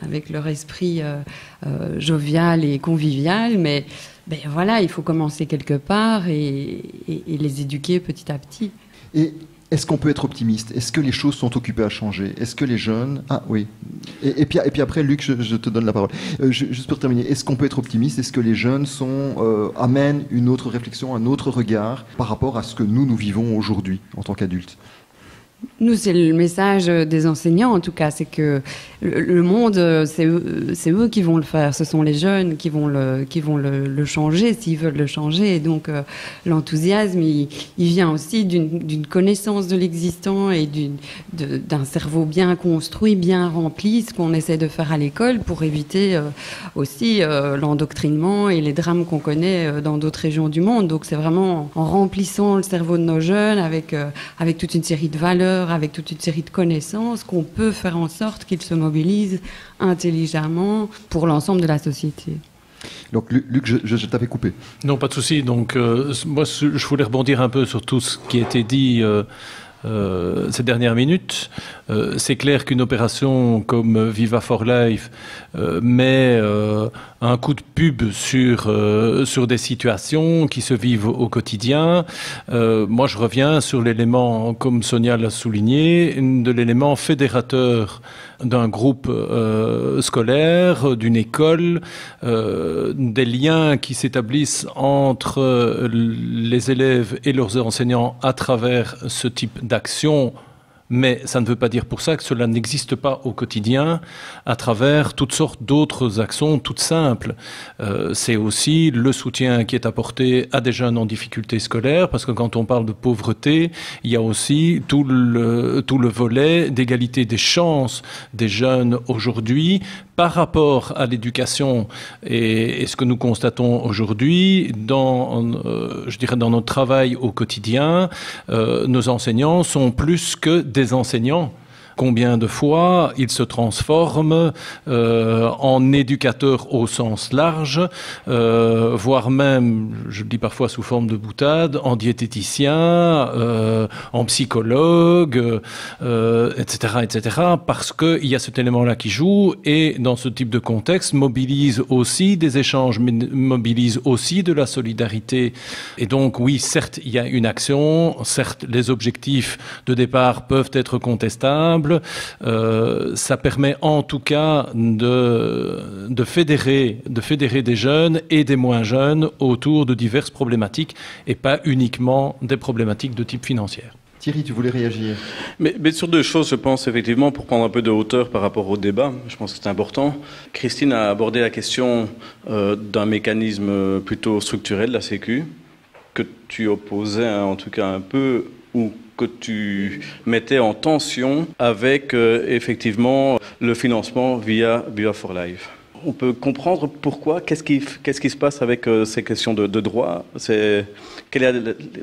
avec leur esprit jovial et convivial, mais voilà, il faut commencer quelque part et les éduquer petit à petit. Et est-ce qu'on peut être optimiste? Est-ce que les choses sont occupées à changer? Est-ce que les jeunes... Ah oui. Et puis après, Luc, je te donne la parole. Juste pour terminer, est-ce qu'on peut être optimiste? Est-ce que les jeunes amènent une autre réflexion, un autre regard par rapport à ce que nous vivons aujourd'hui en tant qu'adultes? Nous, c'est le message des enseignants, en tout cas, c'est que le monde, c'est eux qui vont le faire. Ce sont les jeunes qui vont le changer, s'ils veulent le changer. Et donc, l'enthousiasme, il vient aussi d'une connaissance de l'existant et d'un cerveau bien construit, bien rempli, ce qu'on essaie de faire à l'école pour éviter aussi l'endoctrinement et les drames qu'on connaît dans d'autres régions du monde. Donc, c'est vraiment en remplissant le cerveau de nos jeunes avec toute une série de valeurs, avec toute une série de connaissances, qu'on peut faire en sorte qu'ils se mobilisent intelligemment pour l'ensemble de la société. Donc Luc, je t'avais coupé. Non, pas de souci. Donc moi, je voulais rebondir un peu sur tout ce qui a été dit ces dernières minutes. C'est clair qu'une opération comme Viva for Life met un coup de pub sur des situations qui se vivent au quotidien. Moi, je reviens sur l'élément, comme Sonia l'a souligné, de l'élément fédérateur d'un groupe scolaire, d'une école, des liens qui s'établissent entre les élèves et leurs enseignants à travers ce type d'action. Mais ça ne veut pas dire pour ça que cela n'existe pas au quotidien à travers toutes sortes d'autres actions toutes simples. C'est aussi le soutien qui est apporté à des jeunes en difficulté scolaire, parce que quand on parle de pauvreté, il y a aussi tout le volet d'égalité des chances des jeunes aujourd'hui par rapport à l'éducation. Et ce que nous constatons aujourd'hui dans notre travail au quotidien, nos enseignants sont plus que des enseignants. Combien de fois ils se transforment en éducateurs au sens large, voire même, je le dis parfois sous forme de boutade, en diététicien, en psychologue, etc., parce qu'il y a cet élément-là qui joue et dans ce type de contexte mobilise aussi des échanges, mobilise aussi de la solidarité. Et donc oui, certes, il y a une action, certes, les objectifs de départ peuvent être contestables. Ça permet en tout cas de fédérer des jeunes et des moins jeunes autour de diverses problématiques et pas uniquement des problématiques de type financier. Thierry, tu voulais réagir? Mais sur deux choses, je pense, effectivement, pour prendre un peu de hauteur par rapport au débat, je pense que c'est important. Christine a abordé la question d'un mécanisme plutôt structurel de la Sécu, que tu opposais en tout cas un peu, ou que tu mettais en tension avec effectivement le financement via Viva for Life. On peut comprendre pourquoi, qu'est-ce qui se passe avec ces questions de droit. Quel est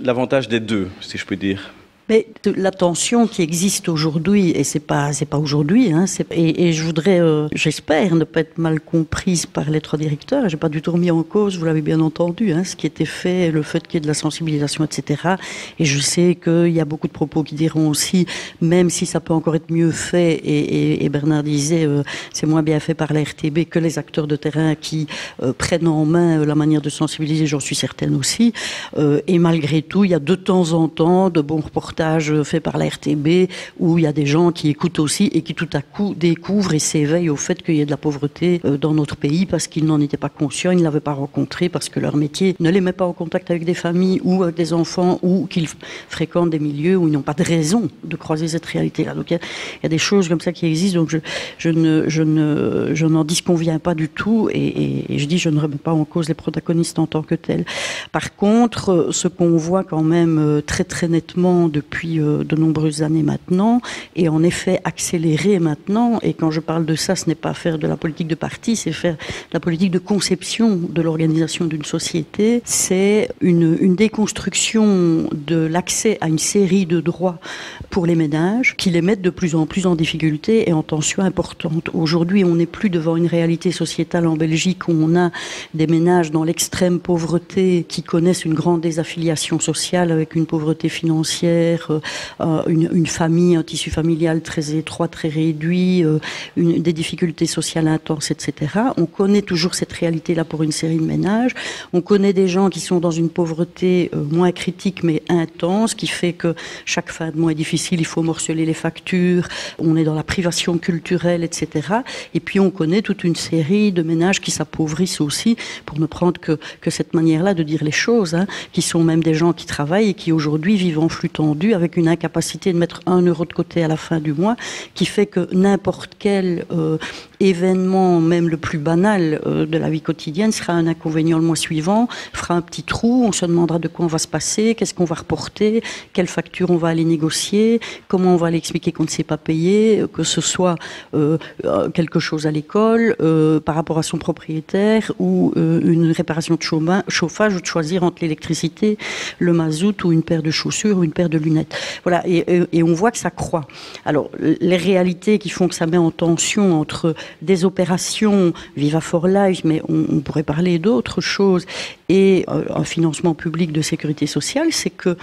l'avantage des deux, si je puis dire? Mais la tension qui existe aujourd'hui, et c'est pas aujourd'hui, hein, et je voudrais, j'espère, ne pas être mal comprise par les 3 directeurs. J'ai pas du tout remis en cause, vous l'avez bien entendu, hein, ce qui était fait, le fait qu'il y ait de la sensibilisation, etc. Et je sais qu'il y a beaucoup de propos qui diront aussi, même si ça peut encore être mieux fait, et Bernard disait, c'est moins bien fait par la RTB que les acteurs de terrain qui prennent en main la manière de sensibiliser, j'en suis certaine aussi. Et malgré tout, il y a de temps en temps de bons reportages fait par la RTB où il y a des gens qui écoutent aussi et qui tout à coup découvrent et s'éveillent au fait qu'il y a de la pauvreté dans notre pays parce qu'ils n'en étaient pas conscients, ils ne l'avaient pas rencontré parce que leur métier ne les met pas en contact avec des familles ou avec des enfants ou qu'ils fréquentent des milieux où ils n'ont pas de raison de croiser cette réalité-là. Donc il y a des choses comme ça qui existent, donc je n'en disconviens pas du tout et je dis je ne remets pas en cause les protagonistes en tant que tels. Par contre, ce qu'on voit quand même très très nettement depuis de nombreuses années maintenant, et en effet accéléré maintenant, et quand je parle de ça, ce n'est pas faire de la politique de parti, c'est faire de la politique de conception de l'organisation d'une société, c'est une déconstruction de l'accès à une série de droits pour les ménages qui les mettent de plus en plus en difficulté et en tension importante. Aujourd'hui, on n'est plus devant une réalité sociétale en Belgique où on a des ménages dans l'extrême pauvreté qui connaissent une grande désaffiliation sociale avec une pauvreté financière, une famille, un tissu familial très étroit, très réduit, des difficultés sociales intenses, etc. On connaît toujours cette réalité-là pour une série de ménages. On connaît des gens qui sont dans une pauvreté moins critique mais intense, qui fait que chaque fin de mois est difficile, il faut morceler les factures, on est dans la privation culturelle, etc. Et puis on connaît toute une série de ménages qui s'appauvrissent aussi, pour ne prendre que cette manière-là de dire les choses, hein, qui sont même des gens qui travaillent et qui aujourd'hui vivent en flux tendu avec une incapacité de mettre 1 euro de côté à la fin du mois, qui fait que n'importe quel événement, même le plus banal de la vie quotidienne, sera un inconvénient le mois suivant, fera un petit trou, on se demandera de quoi on va se passer, qu'est-ce qu'on va reporter, quelle facture on va aller négocier, comment on va aller expliquer qu'on ne s'est pas payé, que ce soit quelque chose à l'école, par rapport à son propriétaire, ou une réparation de chauffage, ou de choisir entre l'électricité, le mazout, ou une paire de chaussures, ou une paire de lunettes. Voilà, et on voit que ça croît. Alors, les réalités qui font que ça met en tension entre des opérations Viva for Life, mais on pourrait parler d'autres choses, et un financement public de sécurité sociale, c'est que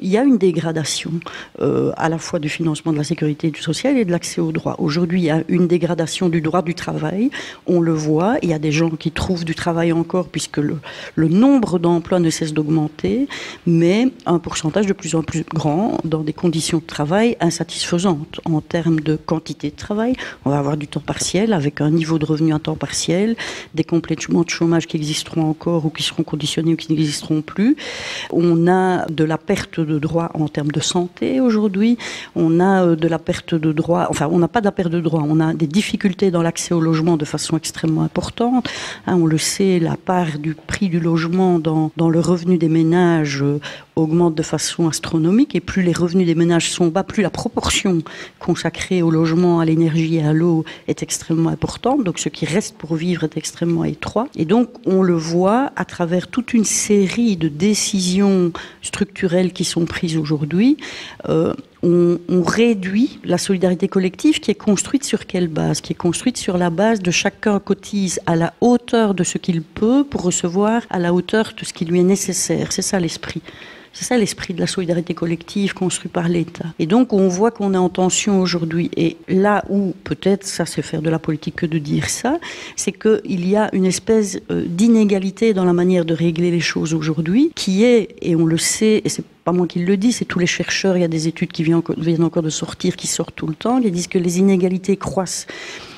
il y a une dégradation à la fois du financement de la sécurité sociale et de l'accès aux droits. Aujourd'hui, il y a une dégradation du droit du travail, on le voit, il y a des gens qui trouvent du travail encore puisque le nombre d'emplois ne cesse d'augmenter, mais un pourcentage de plus en plus grand dans des conditions de travail insatisfaisantes en termes de quantité de travail. On va avoir du temps partiel avec un niveau de revenu à temps partiel, des compléments de chômage qui existeront encore ou qui seront conditionnés ou qui n'existeront plus. On a de la perte de droits en termes de santé aujourd'hui. On a de la perte de droits, enfin on n'a pas de la perte de droits, on a des difficultés dans l'accès au logement de façon extrêmement importante. Hein, on le sait, la part du prix du logement dans le revenu des ménages augmente de façon astronomique, et plus les revenus des ménages sont bas, plus la proportion consacrée au logement, à l'énergie et à l'eau est extrêmement importante, donc ce qui reste pour vivre est extrêmement étroit. Et donc on le voit à travers toute une série de décisions structurelles qui sont prises aujourd'hui. On réduit la solidarité collective qui est construite sur quelle base? Qui est construite sur la base de chacun cotise à la hauteur de ce qu'il peut pour recevoir à la hauteur de ce qui lui est nécessaire. C'est ça l'esprit. C'est ça l'esprit de la solidarité collective construite par l'État. Et donc on voit qu'on est en tension aujourd'hui. Et là où peut-être, ça c'est faire de la politique que de dire ça, c'est qu'il y a une espèce d'inégalité dans la manière de régler les choses aujourd'hui, qui est, et on le sait, et c'est pas moi qui le dis, c'est tous les chercheurs, il y a des études qui viennent encore de sortir, qui sortent tout le temps, qui disent que les inégalités croissent.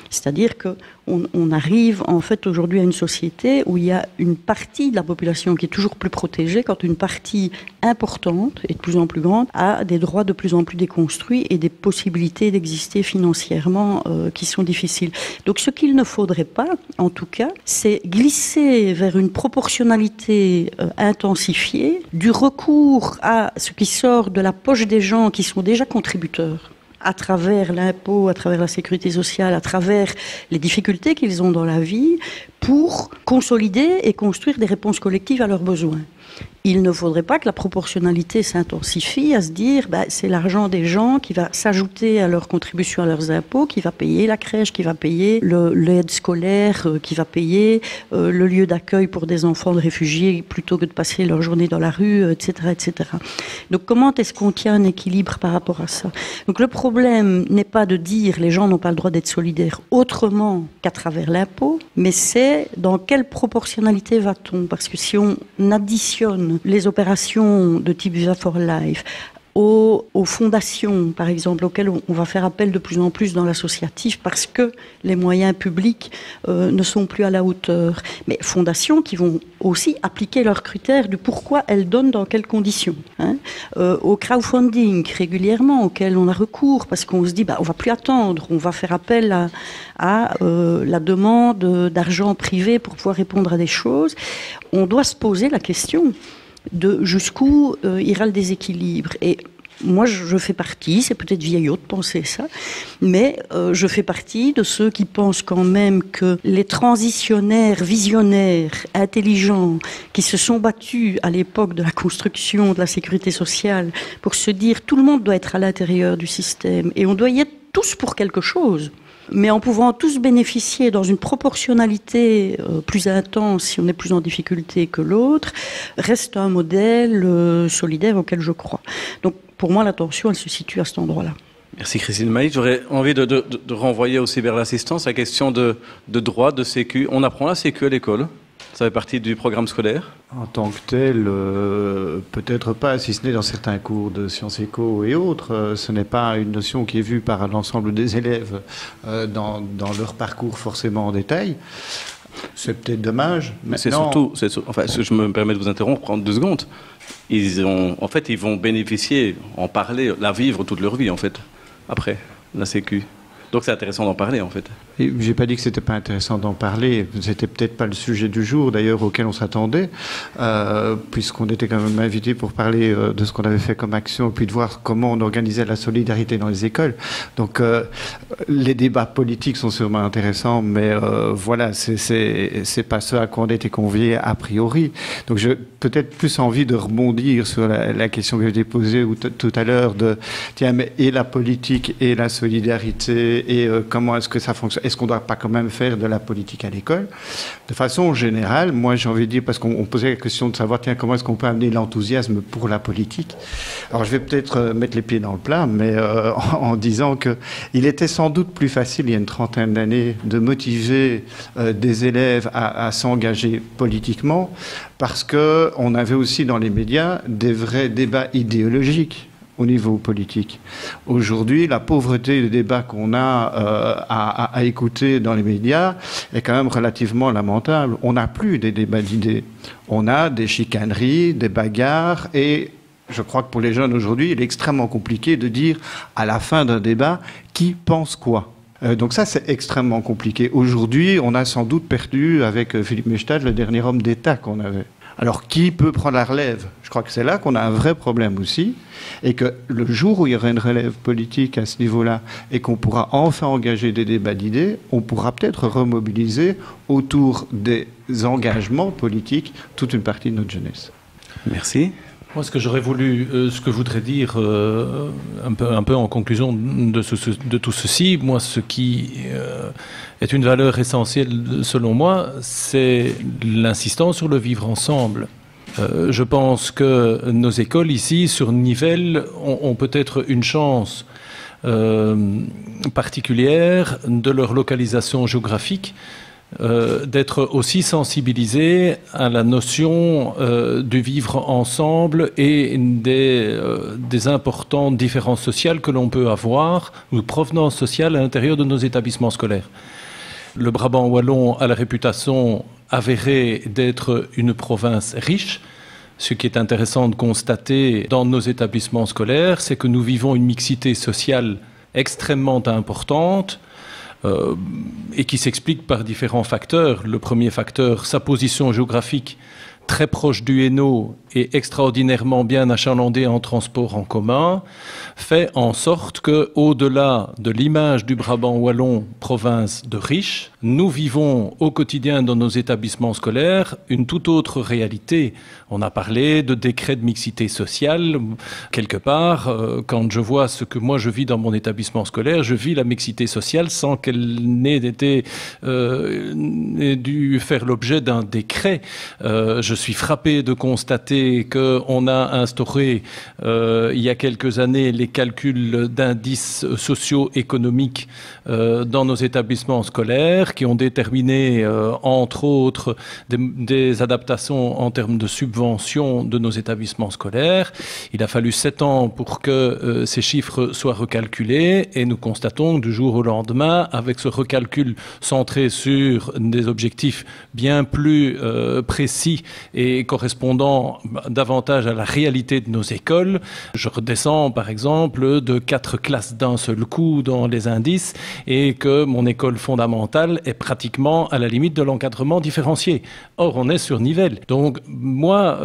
C'est-à-dire qu'on arrive en fait aujourd'hui à une société où il y a une partie de la population qui est toujours plus protégée, quand une partie importante et de plus en plus grande a des droits de plus en plus déconstruits et des possibilités d'exister financièrement qui sont difficiles. Donc ce qu'il ne faudrait pas, en tout cas, c'est glisser vers une proportionnalité intensifiée du recours à ce qui sort de la poche des gens qui sont déjà contributeurs, à travers l'impôt, à travers la sécurité sociale, à travers les difficultés qu'ils ont dans la vie, pour consolider et construire des réponses collectives à leurs besoins. il ne faudrait pas que la proportionnalité s'intensifie à se dire c'est l'argent des gens qui va s'ajouter à leur contribution à leurs impôts, qui va payer la crèche, qui va payer l'aide scolaire, qui va payer le lieu d'accueil pour des enfants de réfugiés plutôt que de passer leur journée dans la rue, etc., etc. Donc comment est-ce qu'on tient un équilibre par rapport à ça? Donc le problème n'est pas de dire les gens n'ont pas le droit d'être solidaires autrement qu'à travers l'impôt, mais c'est dans quelle proportionnalité va-t-on? Parce que si on additionne les opérations de type Visa for Life aux fondations, par exemple, auxquelles on va faire appel de plus en plus dans l'associatif parce que les moyens publics ne sont plus à la hauteur. Mais fondations qui vont aussi appliquer leurs critères du pourquoi elles donnent dans quelles conditions. Au crowdfunding régulièrement auquel on a recours parce qu'on se dit on va plus attendre, on va faire appel à la demande d'argent privé pour pouvoir répondre à des choses. On doit se poser la question de jusqu'où ira le déséquilibre. Et moi, je fais partie, c'est peut-être vieillot de penser ça, mais je fais partie de ceux qui pensent quand même que les transitionnaires, visionnaires, intelligents, qui se sont battus à l'époque de la construction de la sécurité sociale pour se dire tout le monde doit être à l'intérieur du système et on doit y être tous pour quelque chose. Mais en pouvant tous bénéficier dans une proportionnalité plus intense si on est plus en difficulté que l'autre, reste un modèle solidaire auquel je crois. Donc pour moi, l'attention, elle se situe à cet endroit-là. Merci Christine Mailly. J'aurais envie de renvoyer aussi vers l'assistance la question de droit, de sécu. On apprend la sécu à l'école? Ça fait partie du programme scolaire? En tant que tel, peut-être pas, si ce n'est dans certains cours de sciences éco et autres. Ce n'est pas une notion qui est vue par l'ensemble des élèves dans leur parcours forcément en détail. C'est peut-être dommage. C'est surtout, enfin, je me permets de vous interrompre, prendre 2 secondes. Ils vont bénéficier, en parler, la vivre toute leur vie, en fait, après la sécu. Donc c'est intéressant d'en parler, en fait. J'ai pas dit que c'était pas intéressant d'en parler. C'était peut-être pas le sujet du jour, d'ailleurs, auquel on s'attendait, puisqu'on était quand même invité pour parler de ce qu'on avait fait comme action, puis de voir comment on organisait la solidarité dans les écoles. Donc, les débats politiques sont sûrement intéressants, mais voilà, c'est pas ce à quoi on était conviés a priori. Donc, j'ai peut-être plus envie de rebondir sur la question que j'ai posée tout à l'heure de tiens, mais et la politique et la solidarité et comment est-ce que ça fonctionne? Est-ce qu'on ne doit pas quand même faire de la politique à l'école? De façon générale, moi j'ai envie de dire, parce qu'on posait la question de savoir, tiens, comment est-ce qu'on peut amener l'enthousiasme pour la politique? Alors je vais peut-être mettre les pieds dans le plat, mais en disant qu'il était sans doute plus facile, il y a une trentaine d'années, de motiver des élèves à s'engager politiquement, parce qu'on avait aussi dans les médias des vrais débats idéologiques au niveau politique. Aujourd'hui, la pauvreté de débat qu'on a à écouter dans les médias est quand même relativement lamentable. On n'a plus des débats d'idées. On a des chicaneries, des bagarres, et je crois que pour les jeunes aujourd'hui, il est extrêmement compliqué de dire à la fin d'un débat qui pense quoi. Donc ça, c'est extrêmement compliqué. Aujourd'hui, on a sans doute perdu, avec Philippe Maystadt, le dernier homme d'État qu'on avait. Alors, qui peut prendre la relève? Je crois que c'est là qu'on a un vrai problème aussi, et que le jour où il y aura une relève politique à ce niveau-là, et qu'on pourra enfin engager des débats d'idées, on pourra peut-être remobiliser autour des engagements politiques toute une partie de notre jeunesse. Merci. Moi, ce que j'aurais voulu, ce que je voudrais dire un peu en conclusion de tout ceci, moi, ce qui est une valeur essentielle selon moi, c'est l'insistance sur le vivre ensemble. Je pense que nos écoles ici, sur Nivelles, ont peut-être une chance particulière de leur localisation géographique, d'être aussi sensibilisés à la notion du vivre ensemble et des importantes différences sociales que l'on peut avoir, ou provenance sociale à l'intérieur de nos établissements scolaires. Le Brabant wallon a la réputation avérée d'être une province riche. Ce qui est intéressant de constater dans nos établissements scolaires, c'est que nous vivons une mixité sociale extrêmement importante, et qui s'explique par différents facteurs. Le premier facteur, sa position géographique très proche du Hainaut est extraordinairement bien achalandé en transport en commun, fait en sorte que, au-delà de l'image du Brabant wallon, province de riches, nous vivons au quotidien dans nos établissements scolaires une toute autre réalité. On a parlé de décret de mixité sociale. Quelque part, quand je vois ce que moi je vis dans mon établissement scolaire, je vis la mixité sociale sans qu'elle n'ait dû faire l'objet d'un décret. Je suis frappé de constater qu'on a instauré il y a quelques années les calculs d'indices socio-économiques dans nos établissements scolaires qui ont déterminé, entre autres, des adaptations en termes de subventions de nos établissements scolaires. Il a fallu 7 ans pour que ces chiffres soient recalculés et nous constatons du jour au lendemain, avec ce recalcul centré sur des objectifs bien plus précis et correspondant davantage à la réalité de nos écoles. Je redescends par exemple de 4 classes d'un seul coup dans les indices et que mon école fondamentale est pratiquement à la limite de l'encadrement différencié. Or, on est sur Nivelles. Donc, moi,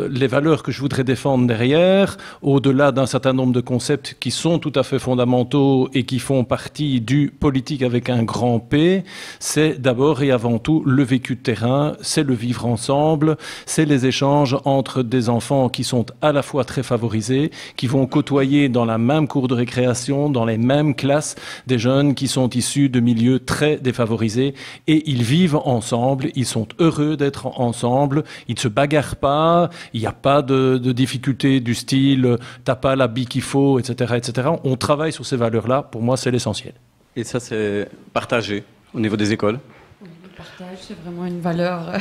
les valeurs que je voudrais défendre derrière, au-delà d'un certain nombre de concepts qui sont tout à fait fondamentaux et qui font partie du politique avec un grand P, c'est d'abord et avant tout le vécu de terrain, c'est le vivre ensemble, c'est les échanges entre des enfants qui sont à la fois très favorisés, qui vont côtoyer dans la même cour de récréation, dans les mêmes classes, des jeunes qui sont issus de milieux très défavorisés et ils vivent ensemble, ils sont heureux d'être ensemble, ils ne se bagarrent pas, il n'y a pas de difficultés du style « t'as pas l'habit qu'il faut », etc., etc. On travaille sur ces valeurs-là, pour moi c'est l'essentiel. Et ça c'est partagé au niveau des écoles? Le partage, c'est vraiment une valeur.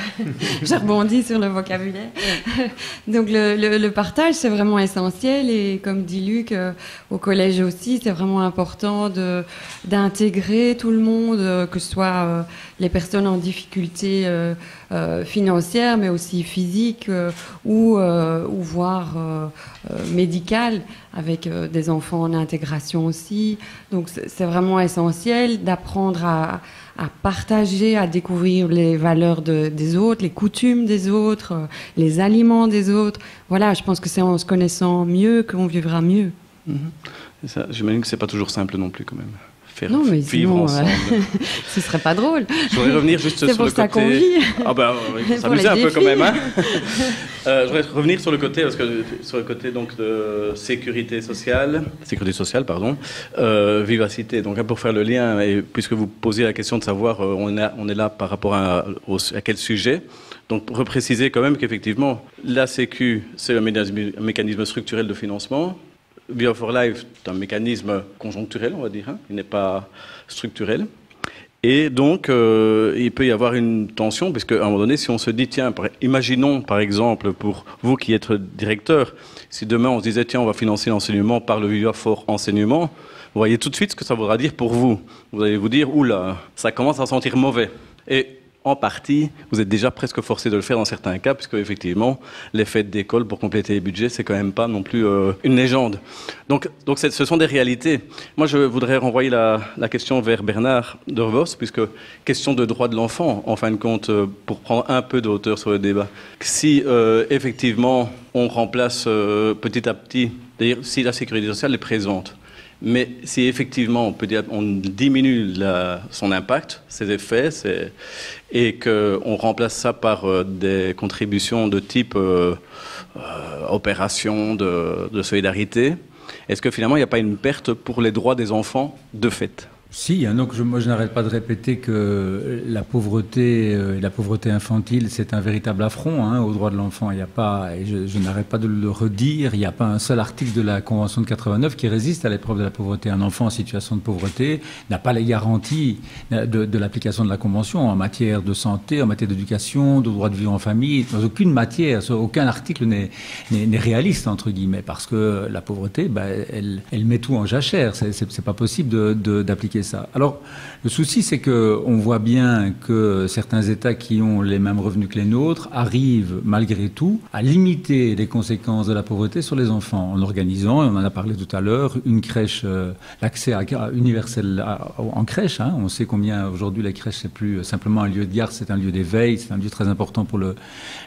J'ai rebondi sur le vocabulaire. Donc, le partage, c'est vraiment essentiel. Et comme dit Luc, au collège aussi, c'est vraiment important d'intégrer tout le monde, que ce soit les personnes en difficulté financière, mais aussi physique ou voire médicale, avec des enfants en intégration aussi. Donc, c'est vraiment essentiel d'apprendre à partager, à découvrir les valeurs des autres, les coutumes des autres, les aliments des autres. Voilà, je pense que c'est en se connaissant mieux qu'on vivra mieux. Ça, j'imagine que c'est pas toujours simple non plus quand même. Non, mais vivre sinon, ensemble. ce serait pas drôle. Je voudrais revenir juste sur le côté... C'est pour ça qu'on vit. Ah ben, il faut s'amuser un peu quand même. Hein. Je voudrais revenir sur le côté, sur le côté donc de sécurité sociale, pardon, vivacité. Donc pour faire le lien, et puisque vous posez la question de savoir on est là par rapport à quel sujet. Donc pour repréciser quand même qu'effectivement la Sécu c'est un mécanisme structurel de financement. Viva for Life, c'est un mécanisme conjoncturel, on va dire, hein. Il n'est pas structurel. Et donc, il peut y avoir une tension, puisqu'à un moment donné, si on se dit, tiens, imaginons par exemple, pour vous qui êtes directeur, si demain on se disait, tiens, on va financer l'enseignement par le Viva for Enseignement, vous voyez tout de suite ce que ça voudra dire pour vous. Vous allez vous dire, oula, ça commence à sentir mauvais. Et en partie, vous êtes déjà presque forcé de le faire dans certains cas, puisque effectivement, les fêtes d'école pour compléter les budgets, c'est quand même pas non plus une légende. Donc ce sont des réalités. Moi, je voudrais renvoyer la question vers Bernard Dervos, puisque question de droit de l'enfant, en fin de compte, pour prendre un peu de hauteur sur le débat. Si effectivement, on remplace petit à petit, c'est-à-dire si la sécurité sociale est présente, mais si effectivement on diminue son impact, ses effets, et qu'on remplace ça par des contributions de type opération de solidarité, est-ce que finalement il n'y a pas une perte pour les droits des enfants de fait ? Si, hein, donc moi je n'arrête pas de répéter que la pauvreté infantile, c'est un véritable affront hein, aux droits de l'enfant. Il n'y a pas, et je n'arrête pas de le redire, il n'y a pas un seul article de la Convention de 89 qui résiste à l'épreuve de la pauvreté. Un enfant en situation de pauvreté n'a pas les garanties de l'application de la Convention en matière de santé, en matière d'éducation, de droit de vivre en famille. Dans aucune matière, aucun article n'est réaliste entre guillemets, parce que la pauvreté, elle met tout en jachère. C'est pas possible d'appliquer modifier ça. Alors, le souci, c'est qu'on voit bien que certains États qui ont les mêmes revenus que les nôtres arrivent, malgré tout, à limiter les conséquences de la pauvreté sur les enfants, en organisant, on en a parlé tout à l'heure, une crèche, l'accès universel en crèche. Hein. On sait combien aujourd'hui la crèche, c'est plus simplement un lieu de garde, c'est un lieu d'éveil, c'est un lieu très important pour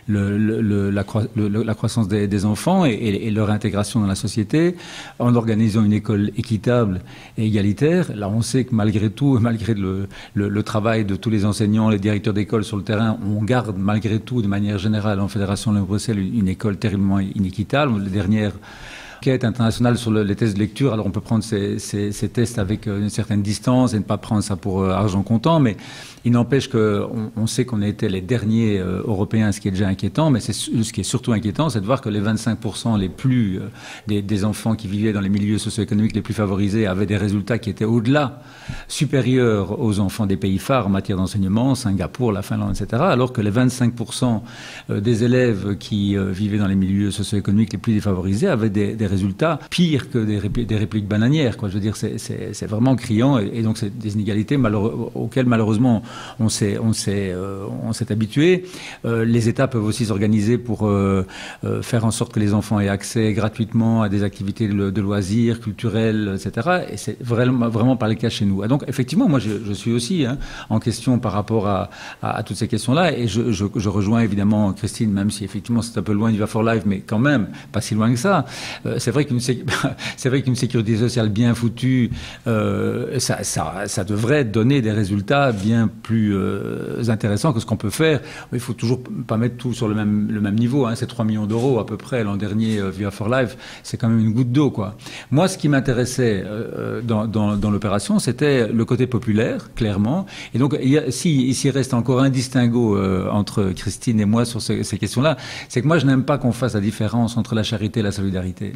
la croissance des enfants et leur intégration dans la société, en organisant une école équitable et égalitaire. Là, on sait que malgré tout, malgré le travail de tous les enseignants, les directeurs d'école sur le terrain, on garde malgré tout, de manière générale, en Fédération de Bruxelles, une école terriblement inéquitable. Les dernières enquête internationale sur les tests de lecture, alors on peut prendre ces tests avec une certaine distance et ne pas prendre ça pour argent comptant, mais il n'empêche qu'on sait qu'on a été les derniers Européens, ce qui est déjà inquiétant, mais ce qui est surtout inquiétant, c'est de voir que les 25% les plus des enfants qui vivaient dans les milieux socio-économiques les plus favorisés avaient des résultats qui étaient au-delà, supérieurs aux enfants des pays phares en matière d'enseignement, Singapour, la Finlande, etc., alors que les 25% des élèves qui vivaient dans les milieux socio-économiques les plus défavorisés avaient des résultats pires que des répliques bananières, quoi. Je veux dire, c'est vraiment criant, et donc c'est des inégalités auxquelles malheureusement on s'est habitué. Les États peuvent aussi s'organiser pour faire en sorte que les enfants aient accès gratuitement à des activités de loisirs, culturelles, etc. Et c'est vraiment pas le cas chez nous. Et donc, effectivement, moi, je suis aussi en question par rapport à toutes ces questions-là. Et je rejoins évidemment Christine, même si effectivement c'est un peu loin du Viva for Life, mais quand même pas si loin que ça. C'est vrai qu'une sécurité sociale bien foutue, ça devrait donner des résultats bien plus intéressants que ce qu'on peut faire. Il faut toujours pas mettre tout sur le même niveau. C'est 3 millions d'euros à peu près l'an dernier, Viva for Life. C'est quand même une goutte d'eau, quoi. Moi, ce qui m'intéressait dans l'opération, c'était le côté populaire, clairement. Et donc, s'il reste encore un distinguo entre Christine et moi sur ces questions-là, c'est que moi, je n'aime pas qu'on fasse la différence entre la charité et la solidarité.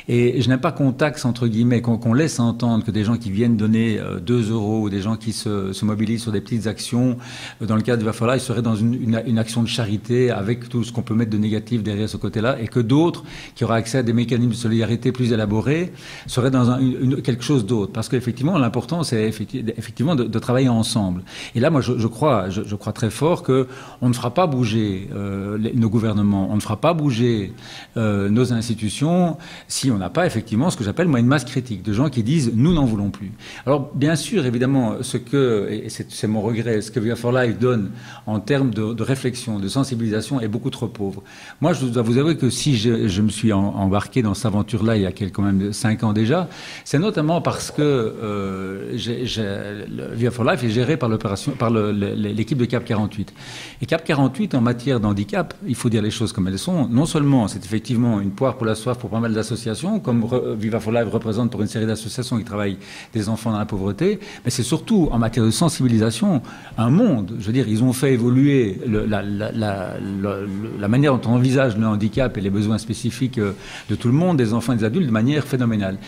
Et je n'aime pas qu'on taxe, entre guillemets, qu'on laisse entendre que des gens qui viennent donner 2 euros ou des gens qui se mobilisent sur des petites actions, dans le cadre du Viva for Life, seraient dans une action de charité avec tout ce qu'on peut mettre de négatif derrière ce côté-là, et que d'autres, qui auraient accès à des mécanismes de solidarité plus élaborés, seraient dans quelque chose d'autre. Parce qu'effectivement, l'important, c'est effectivement de travailler ensemble. Et là, moi, je crois très fort qu'on ne fera pas bouger nos gouvernements, on ne fera pas bouger nos institutions si on n'a pas effectivement ce que j'appelle moi une masse critique de gens qui disent nous n'en voulons plus. Alors bien sûr, évidemment, et c'est mon regret, ce que Viva for Life donne en termes de réflexion, de sensibilisation est beaucoup trop pauvre. Moi, je dois vous avouer que si je me suis embarqué dans cette aventure-là il y a quand même 5 ans déjà, c'est notamment parce que Viva for Life est géré par l'équipe de CAP 48. Et CAP 48, en matière d'handicap, il faut dire les choses comme elles sont. Non seulement c'est effectivement une poire pour la soif pour pas mal d'associations, comme Viva for Life représente pour une série d'associations qui travaillent des enfants dans la pauvreté, mais c'est surtout en matière de sensibilisation un monde. Je veux dire, ils ont fait évoluer la manière dont on envisage le handicap et les besoins spécifiques de tout le monde, des enfants et des adultes, de manière phénoménale.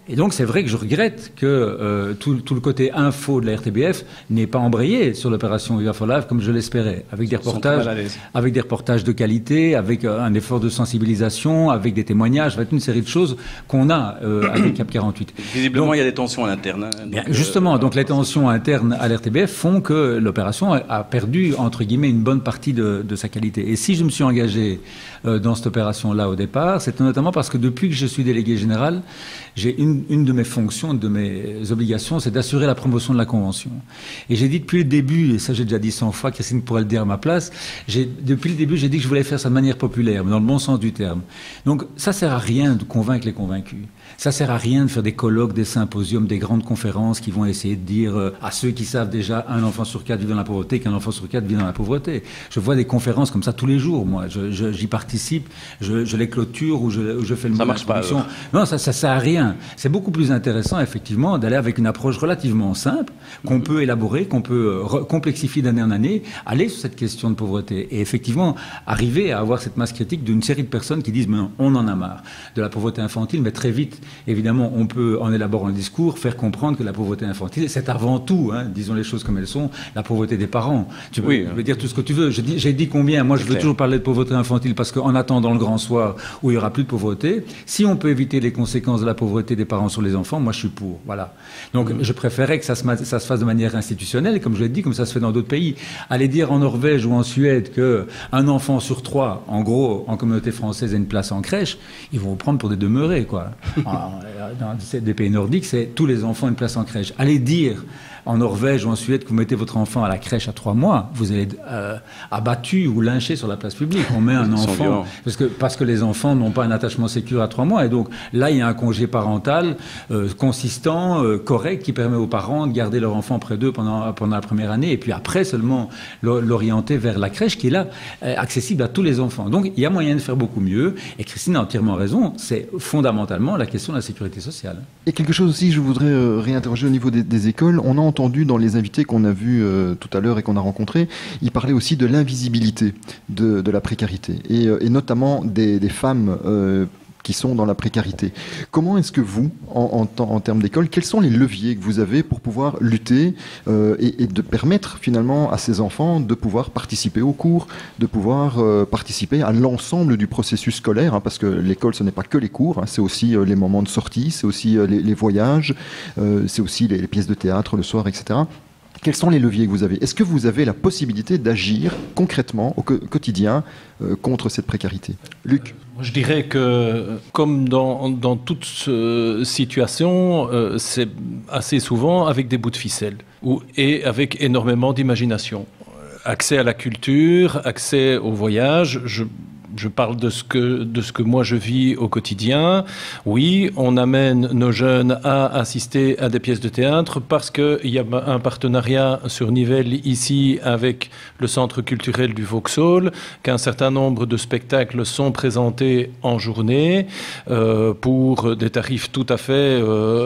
Et donc, c'est vrai que je regrette que tout le côté info de la RTBF n'ait pas embrayé sur l'opération Viva for Life comme je l'espérais, avec des reportages de qualité, avec un effort de sensibilisation, avec des témoignages, avec une série de choses qu'on a avec CAP 48. Visiblement, il y a des tensions à l'interne. Justement, donc les tensions internes à l'RTBF font que l'opération a perdu, entre guillemets, une bonne partie de sa qualité. Et si je me suis engagé dans cette opération-là au départ, c'était notamment parce que depuis que je suis délégué général, j'ai une de mes fonctions, de mes obligations, c'est d'assurer la promotion de la Convention. Et j'ai dit depuis le début, et ça j'ai déjà dit 100 fois, Christine pourrait le dire à ma place, depuis le début j'ai dit que je voulais faire ça de manière populaire, mais dans le bon sens du terme. Donc ça sert à rien de convaincre les convaincus. Ça sert à rien de faire des colloques, des symposiums, des grandes conférences qui vont essayer de dire à ceux qui savent déjà un enfant sur 4 vit dans la pauvreté qu'un enfant sur 4 vit dans la pauvreté. Je vois des conférences comme ça tous les jours, moi. J'y participe, je les clôture ou je fais le mot d'introduction. Non, ça sert à rien. C'est beaucoup plus intéressant, effectivement, d'aller avec une approche relativement simple, qu'on peut élaborer, qu'on peut complexifier d'année en année, aller sur cette question de pauvreté. Et effectivement, arriver à avoir cette masse critique d'une série de personnes qui disent, mais on en a marre de la pauvreté infantile, mais très vite, évidemment, on peut, en élaborant le discours, faire comprendre que la pauvreté infantile, c'est avant tout, disons les choses comme elles sont, la pauvreté des parents. Tu veux dire tout ce que tu veux. J'ai dit combien. Moi, je veux toujours parler de pauvreté infantile parce qu'en attendant le grand soir où il n'y aura plus de pauvreté, si on peut éviter les conséquences de la pauvreté des parents parents sur les enfants, moi je suis pour. Voilà. Donc je préférais que ça se fasse de manière institutionnelle, comme je l'ai dit, comme ça se fait dans d'autres pays. Aller dire en Norvège ou en Suède qu'un enfant sur 3, en gros, en communauté française a une place en crèche, ils vont vous prendre pour des demeurés, quoi. Dans des pays nordiques, c'est tous les enfants une place en crèche. Allez dire en Norvège ou en Suède que vous mettez votre enfant à la crèche à 3 mois, vous allez être abattu ou lynché sur la place publique. On met un enfant parce que les enfants n'ont pas un attachement sécure à 3 mois. Et donc là, il y a un congé parental consistant, correct, qui permet aux parents de garder leur enfant près d'eux pendant la première année, et puis après seulement l'orienter vers la crèche qui est là, accessible à tous les enfants. Donc il y a moyen de faire beaucoup mieux. Et Christine a entièrement raison. C'est fondamentalement la question de la sécurité sociale. Et quelque chose aussi, je voudrais réinterroger au niveau des écoles. On a entendu dans les invités qu'on a vus tout à l'heure et qu'on a rencontrés, ils parlaient aussi de l'invisibilité de la précarité et notamment des femmes qui sont dans la précarité. Comment est-ce que vous, en termes d'école, quels sont les leviers que vous avez pour pouvoir lutter et de permettre finalement à ces enfants de pouvoir participer aux cours, de pouvoir participer à l'ensemble du processus scolaire, hein, parce que l'école, ce n'est pas que les cours, hein, c'est aussi les moments de sortie, c'est aussi les voyages, c'est aussi les pièces de théâtre le soir, etc. Quels sont les leviers que vous avez? Est-ce que vous avez la possibilité d'agir concrètement au quotidien contre cette précarité? Luc? Je dirais que, comme dans toute situation, c'est assez souvent avec des bouts de ficelle et avec énormément d'imagination. Accès à la culture, accès au voyage. Je parle de ce que moi je vis au quotidien. Oui, on amène nos jeunes à assister à des pièces de théâtre parce qu'il y a un partenariat sur Nivelles ici avec le centre culturel du Vauxhall, qu'un certain nombre de spectacles sont présentés en journée pour des tarifs tout à fait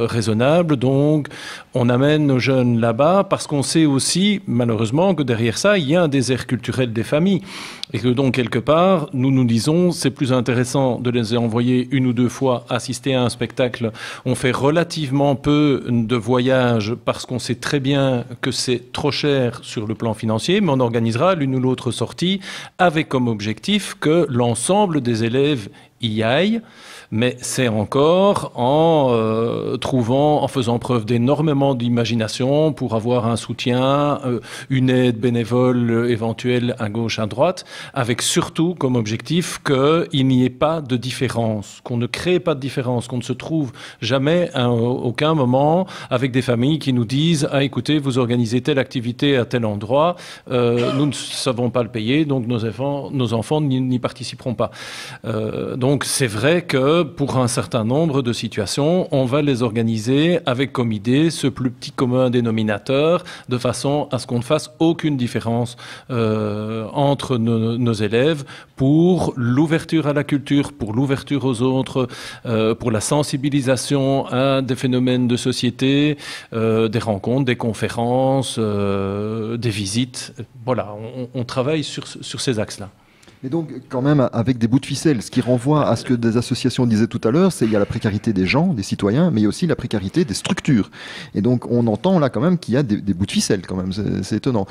raisonnables. Donc, on amène nos jeunes là-bas parce qu'on sait aussi, malheureusement, que derrière ça, il y a un désert culturel des familles. Et que donc, quelque part, nous disons, c'est plus intéressant de les envoyer 1 ou 2 fois assister à un spectacle. On fait relativement peu de voyages parce qu'on sait très bien que c'est trop cher sur le plan financier, mais on organisera l'une ou l'autre sortie avec comme objectif que l'ensemble des élèves y aillent. Mais c'est encore en faisant preuve d'énormément d'imagination pour avoir un soutien, une aide bénévole éventuelle à gauche, à droite, avec surtout comme objectif qu'il n'y ait pas de différence, qu'on ne crée pas de différence, qu'on ne se trouve jamais à aucun moment avec des familles qui nous disent « Ah, écoutez, vous organisez telle activité à tel endroit, nous ne savons pas le payer, donc nos enfants n'y participeront pas. » Donc c'est vrai que pour un certain nombre de situations, on va les organiser avec comme idée ce plus petit commun dénominateur, de façon à ce qu'on ne fasse aucune différence entre nos élèves pour l'ouverture à la culture, pour l'ouverture aux autres, pour la sensibilisation à des phénomènes de société, des rencontres, des conférences, des visites. Voilà, on travaille sur ces axes-là. Mais donc, quand même, avec des bouts de ficelle, ce qui renvoie à ce que des associations disaient tout à l'heure, c'est qu'il y a la précarité des gens, des citoyens, mais il y a aussi la précarité des structures. Et donc, on entend là quand même qu'il y a des bouts de ficelle quand même, c'est étonnant.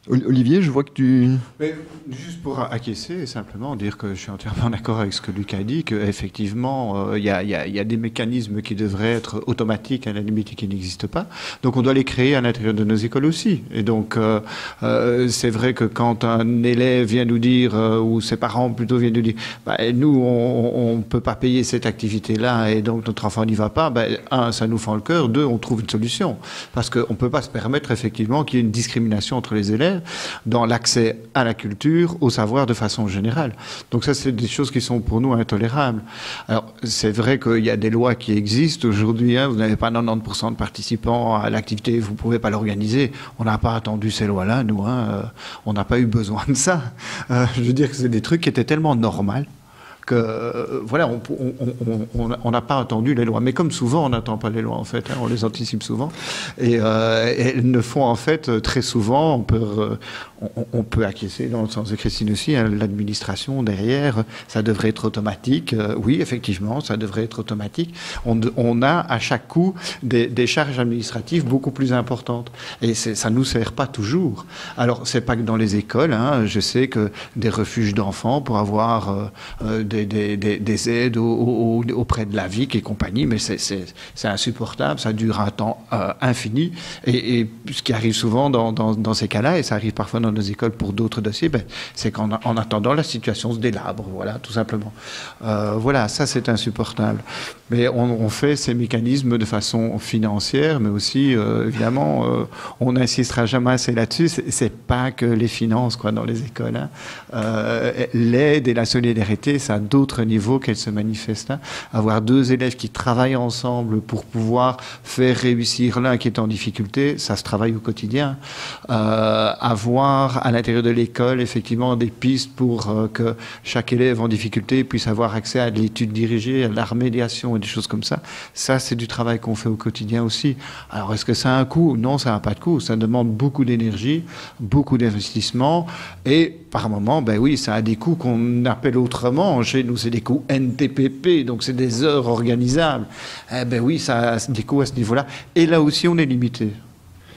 Olivier, je vois que tu... Mais juste pour acquiescer, simplement dire que je suis entièrement d'accord avec ce que Luc a dit, qu'effectivement, il y a des mécanismes qui devraient être automatiques, à la limite, qui n'existent pas. Donc on doit les créer à l'intérieur de nos écoles aussi. Et donc, c'est vrai que quand un élève vient nous dire, ou ses parents plutôt viennent nous dire, bah, nous, on ne peut pas payer cette activité-là, et donc notre enfant n'y va pas, bah, 1, ça nous fend le cœur, 2, on trouve une solution. Parce qu'on ne peut pas se permettre, effectivement, qu'il y ait une discrimination entre les élèves dans l'accès à la culture, au savoir de façon générale. Donc ça, c'est des choses qui sont pour nous intolérables. Alors, c'est vrai qu'il y a des lois qui existent aujourd'hui, hein, vous n'avez pas 90% de participants à l'activité, vous ne pouvez pas l'organiser. On n'a pas attendu ces lois-là, nous, hein, on n'a pas eu besoin de ça. Je veux dire que c'est des trucs qui étaient tellement normaux que voilà, on n'a pas attendu les lois. Mais comme souvent, on n'attend pas les lois, en fait. Hein, on les anticipe souvent. Et elles ne font, en fait, très souvent, on peut acquiescer dans le sens de Christine aussi, hein, l'administration derrière, ça devrait être automatique. Oui, effectivement, ça devrait être automatique. On a à chaque coup des charges administratives beaucoup plus importantes. Et ça ne nous sert pas toujours. Alors, c'est pas que dans les écoles. Hein, je sais que des refuges d'enfants pour avoir des aides auprès de la VIC et compagnie, mais c'est insupportable, ça dure un temps infini. Et ce qui arrive souvent dans ces cas-là, et ça arrive parfois dans nos écoles pour d'autres dossiers, c'est qu'en attendant, la situation se délabre, voilà, tout simplement. Voilà, ça c'est insupportable. Mais on fait ces mécanismes de façon financière, mais aussi, évidemment, on n'insistera jamais assez là-dessus, c'est pas que les finances, quoi, dans les écoles. Hein. L'aide et la solidarité, c'est à d'autres niveaux qu'elles se manifestent. Hein. Avoir deux élèves qui travaillent ensemble pour pouvoir faire réussir l'un qui est en difficulté, ça se travaille au quotidien. Avoir à l'intérieur de l'école, effectivement, des pistes pour que chaque élève en difficulté puisse avoir accès à de l'étude dirigée, à la remédiation et des choses comme ça, c'est du travail qu'on fait au quotidien aussi. Alors, est-ce que ça a un coût? Non, ça n'a pas de coût. Ça demande beaucoup d'énergie, beaucoup d'investissement et par moment, ben oui, ça a des coûts qu'on appelle autrement. Chez nous, c'est des coûts NTPP, donc c'est des heures organisables. Eh ben oui, ça a des coûts à ce niveau-là. Et là aussi, on est limité.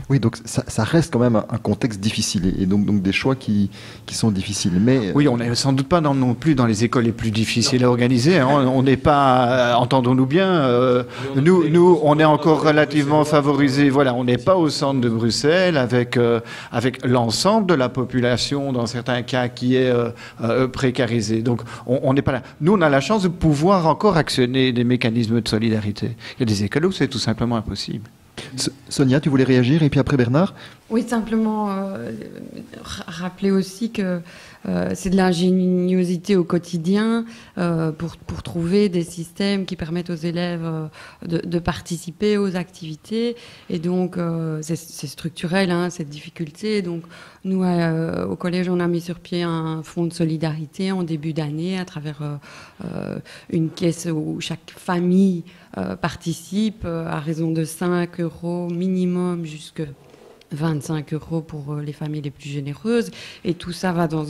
Oui, donc ça reste quand même un contexte difficile et donc des choix qui sont difficiles. Mais oui, on n'est sans doute pas non plus dans les écoles les plus difficiles à organiser. Hein. On n'est pas, entendons-nous bien, nous, on est encore relativement favorisés. Voilà, on n'est pas au centre de Bruxelles avec l'ensemble de la population, dans certains cas, qui est précarisée. Donc, on n'est pas là. Nous, on a la chance de pouvoir encore actionner des mécanismes de solidarité. Il y a des écoles où c'est tout simplement impossible. Sonia, tu voulais réagir et puis après Bernard? Oui, simplement rappeler aussi que c'est de l'ingéniosité au quotidien pour trouver des systèmes qui permettent aux élèves de participer aux activités. Et donc, c'est structurel, hein, cette difficulté. Donc, nous, au collège, on a mis sur pied un fonds de solidarité en début d'année à travers une caisse où chaque famille participe à raison de 5 € minimum jusqu'à 25 € pour les familles les plus généreuses. Et tout ça va dans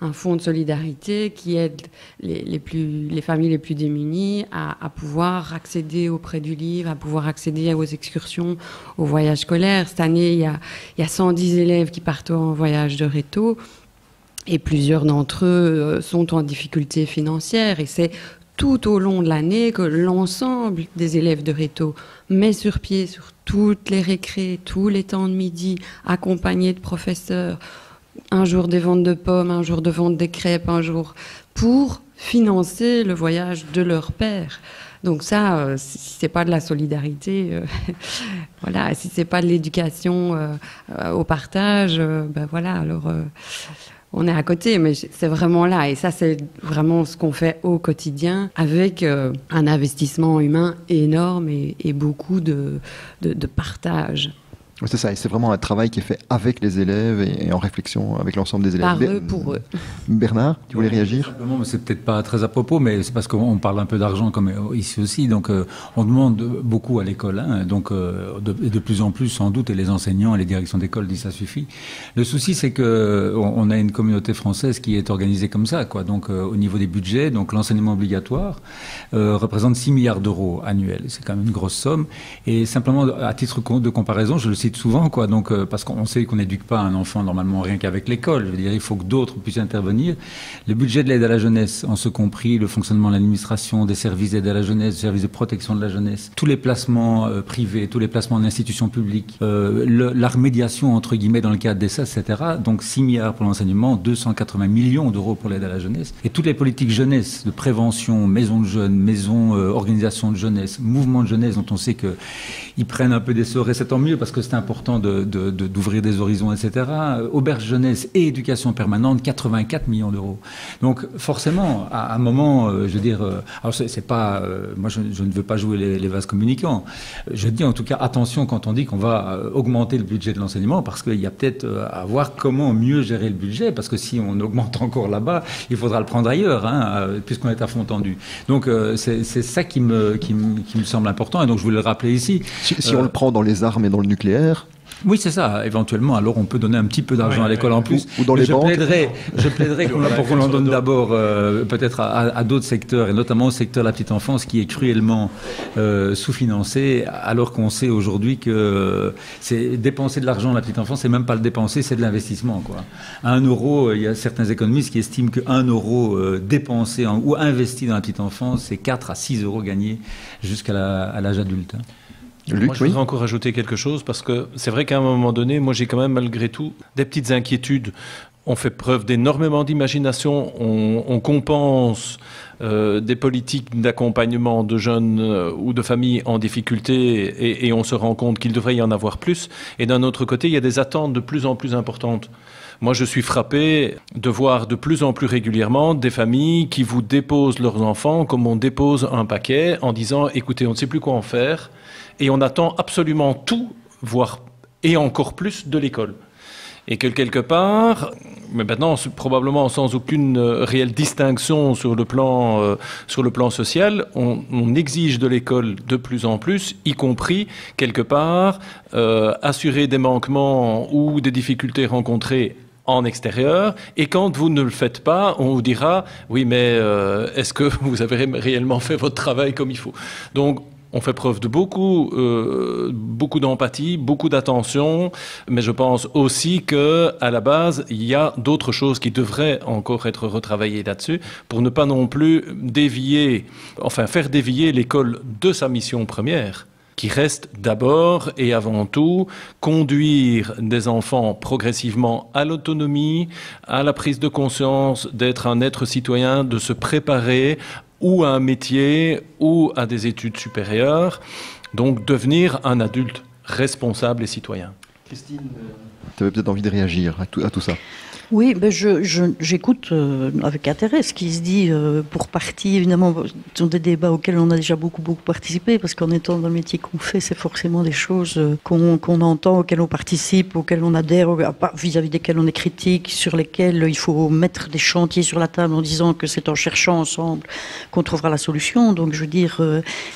un fonds de solidarité qui aide les familles les plus démunies à pouvoir accéder au prêt du livre, à pouvoir accéder aux excursions, aux voyages scolaires. Cette année, il y a 110 élèves qui partent en voyage de réto et plusieurs d'entre eux sont en difficulté financière. Et c'est tout au long de l'année que l'ensemble des élèves de réto met sur pied, sur toutes les récrés, tous les temps de midi, accompagnés de professeurs, un jour des ventes de pommes, un jour de vente des crêpes, un jour, pour financer le voyage de leur père. Donc ça, si c'est pas de la solidarité, voilà, si c'est pas de l'éducation au partage, ben voilà, alors... on est à côté, mais c'est vraiment là. Et ça, c'est vraiment ce qu'on fait au quotidien avec un investissement humain énorme et beaucoup de partage. C'est ça, et c'est vraiment un travail qui est fait avec les élèves et en réflexion avec l'ensemble des élèves. Par eux, pour eux. Bernard, tu voulais réagir? Simplement, c'est peut-être pas très à propos, mais c'est parce qu'on parle un peu d'argent comme ici aussi. Donc, on demande beaucoup à l'école, hein, donc de plus en plus sans doute, et les enseignants et les directions d'école disent ça suffit. Le souci, c'est que on a une communauté française qui est organisée comme ça, quoi. Donc, au niveau des budgets, donc l'enseignement obligatoire représente 6 milliards d'euros annuels. C'est quand même une grosse somme. Et simplement, à titre de comparaison, je le cite souvent, quoi. Donc, parce qu'on sait qu'on n'éduque pas un enfant normalement rien qu'avec l'école. Je veux dire, il faut que d'autres puissent intervenir. Le budget de l'aide à la jeunesse, en ce compris le fonctionnement de l'administration, des services d'aide à la jeunesse, des services de protection de la jeunesse, tous les placements privés, tous les placements en institutions publiques, la remédiation entre guillemets dans le cadre des SAS, etc. Donc 6 milliards pour l'enseignement, 280 millions d'euros pour l'aide à la jeunesse. Et toutes les politiques jeunesse, de prévention, maisons de jeunes, maisons, organisations de jeunesse, mouvements de jeunesse dont on sait qu'ils prennent un peu d'essor, et c'est tant mieux parce que c'est important d'ouvrir des horizons, etc. Auberge jeunesse et éducation permanente, 84 millions d'euros. Donc forcément, à un moment, je veux dire, alors c'est pas, moi je ne veux pas jouer les vases communicants. Je dis en tout cas attention quand on dit qu'on va augmenter le budget de l'enseignement, parce qu'il y a peut-être à voir comment mieux gérer le budget, parce que si on augmente encore là-bas, il faudra le prendre ailleurs, hein, puisqu'on est à fond tendu. Donc c'est ça qui me semble important, et donc je voulais le rappeler ici. Si on le prend dans les armes et dans le nucléaire, Oui, c'est ça. Éventuellement, alors on peut donner un petit peu d'argent à l'école en plus. Ou dans les banques. Je plaiderais pour qu'on en donne d'abord peut-être à d'autres secteurs, et notamment au secteur de la petite enfance qui est cruellement sous-financé, alors qu'on sait aujourd'hui que c'est dépenser de l'argent à la petite enfance, c'est même pas le dépenser, c'est de l'investissement, quoi. À 1 euro, il y a certains économistes qui estiment que 1 euro dépensé ou investi dans la petite enfance, c'est 4 à 6 euros gagnés jusqu'à l'âge adulte. Luc, moi, je voudrais encore ajouter quelque chose, parce que c'est vrai qu'à un moment donné, moi j'ai quand même malgré tout des petites inquiétudes. On fait preuve d'énormément d'imagination, on compense des politiques d'accompagnement de jeunes ou de familles en difficulté et on se rend compte qu'il devrait y en avoir plus. Et d'un autre côté, il y a des attentes de plus en plus importantes. Moi, je suis frappé de voir de plus en plus régulièrement des familles qui vous déposent leurs enfants comme on dépose un paquet en disant « écoutez, on ne sait plus quoi en faire ». Et on attend absolument tout, voire et encore plus de l'école. Et que quelque part, mais maintenant probablement sans aucune réelle distinction sur le plan social, on exige de l'école de plus en plus, y compris quelque part assurer des manquements ou des difficultés rencontrées en extérieur, et quand vous ne le faites pas, on vous dira « oui, mais est-ce que vous avez réellement fait votre travail comme il faut ?» Donc, on fait preuve de beaucoup d'empathie, beaucoup d'attention, mais je pense aussi qu'à la base, il y a d'autres choses qui devraient encore être retravaillées là-dessus pour ne pas non plus faire dévier l'école de sa mission première, qui reste d'abord et avant tout conduire des enfants progressivement à l'autonomie, à la prise de conscience d'être un être citoyen, de se préparer ou à un métier, ou à des études supérieures, donc devenir un adulte responsable et citoyen. Christine, tu avais peut-être envie de réagir à tout ça. Oui, ben j'écoute avec intérêt ce qui se dit pour partie. Évidemment, ce sont des débats auxquels on a déjà beaucoup participé, parce qu'en étant dans le métier qu'on fait, c'est forcément des choses qu'on entend, auxquelles on participe, auxquelles on adhère, vis-à-vis desquelles on est critique, sur lesquelles il faut mettre des chantiers sur la table en disant que c'est en cherchant ensemble qu'on trouvera la solution. Donc je veux dire,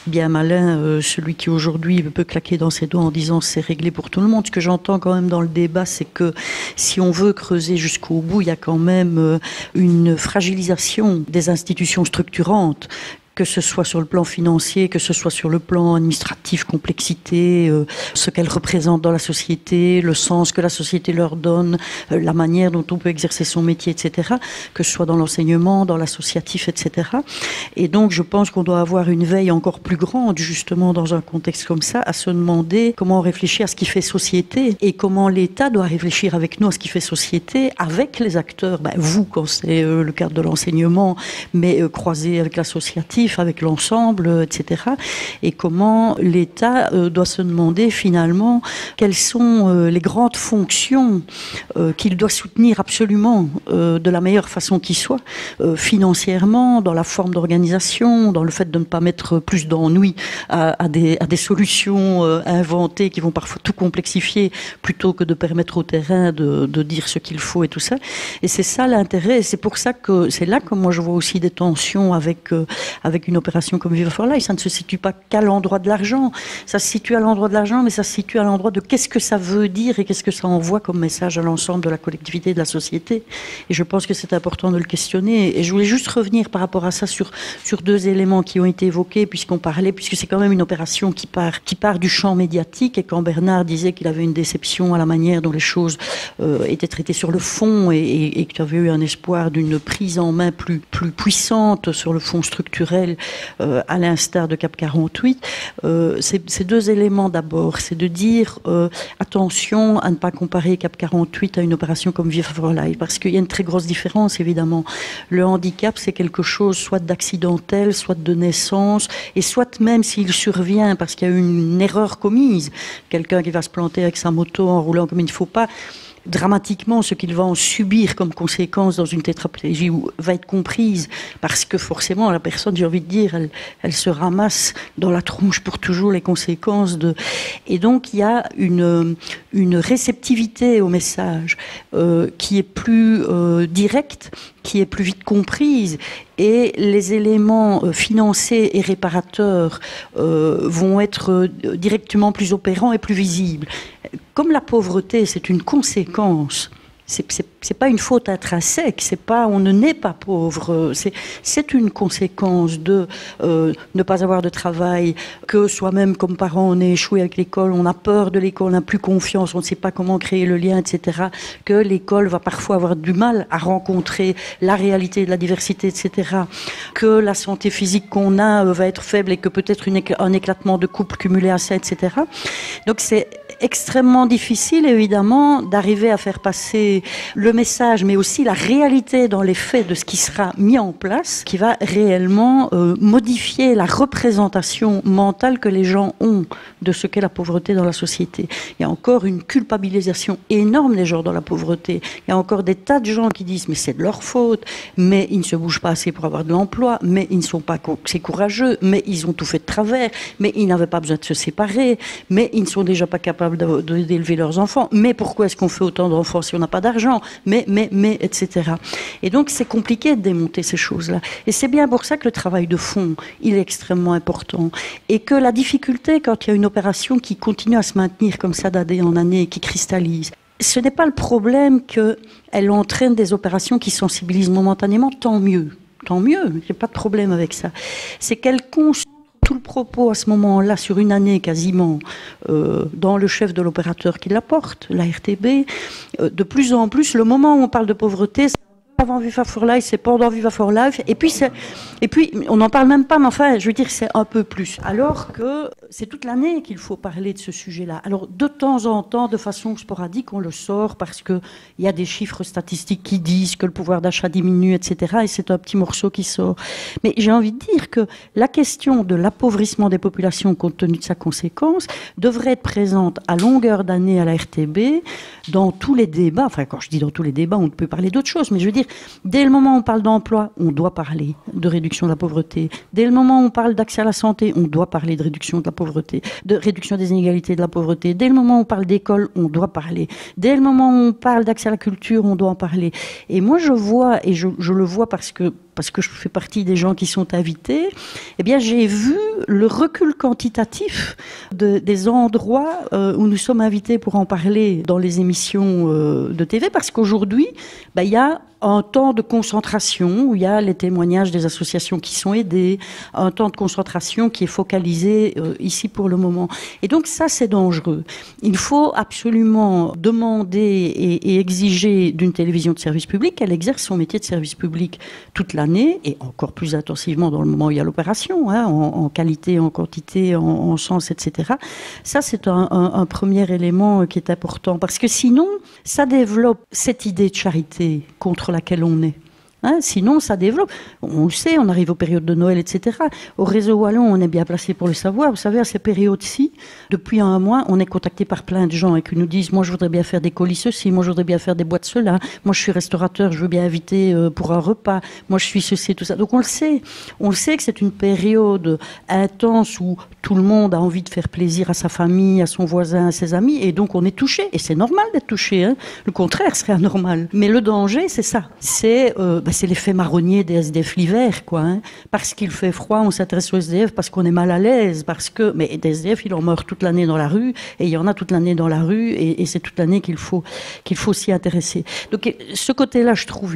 bien malin, celui qui aujourd'hui peut claquer dans ses doigts en disant c'est réglé pour tout le monde. Ce que j'entends quand même dans le débat, c'est que si on veut creuser jusqu'au bout, il y a quand même une fragilisation des institutions structurantes, que ce soit sur le plan financier, que ce soit sur le plan administratif, complexité, ce qu'elles représentent dans la société, le sens que la société leur donne, la manière dont on peut exercer son métier, etc., que ce soit dans l'enseignement, dans l'associatif, etc. Et donc, je pense qu'on doit avoir une veille encore plus grande, justement, dans un contexte comme ça, à se demander comment on réfléchit à ce qui fait société et comment l'État doit réfléchir avec nous à ce qui fait société, avec les acteurs, vous, quand c'est le cadre de l'enseignement, mais croisé avec l'associatif, avec l'ensemble, etc. Et comment l'État doit se demander finalement quelles sont les grandes fonctions qu'il doit soutenir absolument de la meilleure façon qui soit, financièrement, dans la forme d'organisation, dans le fait de ne pas mettre plus d'ennuis à des solutions inventées qui vont parfois tout complexifier plutôt que de permettre au terrain de dire ce qu'il faut et tout ça. Et c'est ça l'intérêt, et c'est pour ça que c'est là que moi je vois aussi des tensions avec une opération comme Viva for Life. Ça ne se situe pas qu'à l'endroit de l'argent. Ça se situe à l'endroit de l'argent, mais ça se situe à l'endroit de qu'est-ce que ça veut dire et qu'est-ce que ça envoie comme message à l'ensemble de la collectivité et de la société. Et je pense que c'est important de le questionner. Et je voulais juste revenir par rapport à ça sur 2 éléments qui ont été évoqués, puisque c'est quand même une opération qui part du champ médiatique, et quand Bernard disait qu'il avait une déception à la manière dont les choses étaient traitées sur le fond et que tu avais eu un espoir d'une prise en main plus puissante sur le fond structurel, à l'instar de Cap 48, ces 2 éléments d'abord, c'est de dire attention à ne pas comparer Cap 48 à une opération comme Viva for Life, parce qu'il y a une très grosse différence évidemment. Le handicap, c'est quelque chose soit d'accidentel, soit de naissance, et soit même s'il survient parce qu'il y a eu une erreur commise, quelqu'un qui va se planter avec sa moto en roulant comme il ne faut pas, dramatiquement, ce qu'il va en subir comme conséquence dans une tétraplégie va être comprise, parce que forcément la personne, j'ai envie de dire, elle se ramasse dans la tronche pour toujours les conséquences de... Et donc il y a une réceptivité au message qui est plus directe, qui est plus vite comprise et les éléments financiers et réparateurs vont être directement plus opérants et plus visibles. Comme la pauvreté, c'est une conséquence. C'est pas une faute intrinsèque, c'est pas on ne naît pas pauvre, c'est une conséquence de ne pas avoir de travail, que soi-même comme parent on est échoué avec l'école, on a peur de l'école, on n'a plus confiance, on ne sait pas comment créer le lien, etc. Que l'école va parfois avoir du mal à rencontrer la réalité de la diversité, etc. Que la santé physique qu'on a va être faible et que peut-être un éclatement de couple cumulé à ça, etc. Donc c'est extrêmement difficile, évidemment, d'arriver à faire passer le message, mais aussi la réalité dans les faits de ce qui sera mis en place, qui va réellement modifier la représentation mentale que les gens ont de ce qu'est la pauvreté dans la société. Il y a encore une culpabilisation énorme des gens dans la pauvreté. Il y a encore des tas de gens qui disent « mais c'est de leur faute, mais ils ne se bougent pas assez pour avoir de l'emploi, mais ils ne sont pas assez courageux, mais ils ont tout fait de travers, mais ils n'avaient pas besoin de se séparer, mais ils ne sont déjà pas capables d'élever leurs enfants. Mais pourquoi est-ce qu'on fait autant d'enfants si on n'a pas d'argent ? Mais, etc. Et donc, c'est compliqué de démonter ces choses-là. Et c'est bien pour ça que le travail de fond, il est extrêmement important. Et que la difficulté, quand il y a une opération qui continue à se maintenir comme ça d'année en année, qui cristallise, ce n'est pas le problème qu'elle entraîne des opérations qui sensibilisent momentanément, tant mieux. Tant mieux, il n'y a pas de problème avec ça. C'est qu'elle concentre tout le propos à ce moment-là, sur une année quasiment, dans le chef de l'opérateur qui l'apporte, la RTB. De plus en plus, le moment où on parle de pauvreté, c'est avant Viva for Life, c'est pendant Viva for Life, et puis on n'en parle même pas, mais enfin, je veux dire, c'est un peu plus. Alors que c'est toute l'année qu'il faut parler de ce sujet-là. Alors, de temps en temps, de façon sporadique, on le sort parce qu'il y a des chiffres statistiques qui disent que le pouvoir d'achat diminue, etc., et c'est un petit morceau qui sort. Mais j'ai envie de dire que la question de l'appauvrissement des populations, compte tenu de sa conséquence, devrait être présente à longueur d'année à la RTB, dans tous les débats. Enfin, quand je dis dans tous les débats, on peut parler d'autres choses, mais je veux dire, dès le moment où on parle d'emploi, on doit parler de réduction de la pauvreté. Dès le moment où on parle d'accès à la santé, on doit parler de réduction de la pauvreté, de réduction des inégalités de la pauvreté. Dès le moment où on parle d'école, on doit parler. Dès le moment où on parle d'accès à la culture, on doit en parler. Et moi, je vois, et je le vois parce que je fais partie des gens qui sont invités, eh bien, j'ai vu le recul quantitatif des endroits où nous sommes invités pour en parler dans les émissions de TV, parce qu'aujourd'hui, il y a un temps de concentration où il y a les témoignages des associations qui sont aidées, un temps de concentration qui est focalisé ici pour le moment. Et donc ça, c'est dangereux. Il faut absolument demander et exiger d'une télévision de service public qu'elle exerce son métier de service public toute l'année, et encore plus intensivement dans le moment où il y a l'opération, en qualité, en quantité, en sens, etc. Ça, c'est un premier élément qui est important, parce que sinon, ça développe cette idée de charité contre laquelle on est. Sinon, ça développe. On le sait, on arrive aux périodes de Noël, etc. Au réseau wallon, on est bien placé pour le savoir. Vous savez, à ces périodes-ci, depuis un mois, on est contacté par plein de gens et qui nous disent « Moi, je voudrais bien faire des colis ceci, moi, je voudrais bien faire des boîtes cela, moi, je suis restaurateur, je veux bien inviter pour un repas, moi, je suis ceci, tout ça. » Donc, on le sait. On le sait que c'est une période intense où tout le monde a envie de faire plaisir à sa famille, à son voisin, à ses amis, et donc on est touché. Et c'est normal d'être touché. Le contraire serait anormal. Mais le danger, c'est ça. C'est l'effet marronnier des SDF l'hiver, quoi. Parce qu'il fait froid, on s'intéresse aux SDF parce qu'on est mal à l'aise, mais des SDF, il en meurt toute l'année dans la rue, et il y en a toute l'année dans la rue, et c'est toute l'année qu'il faut s'y intéresser. Donc, ce côté-là, je trouve,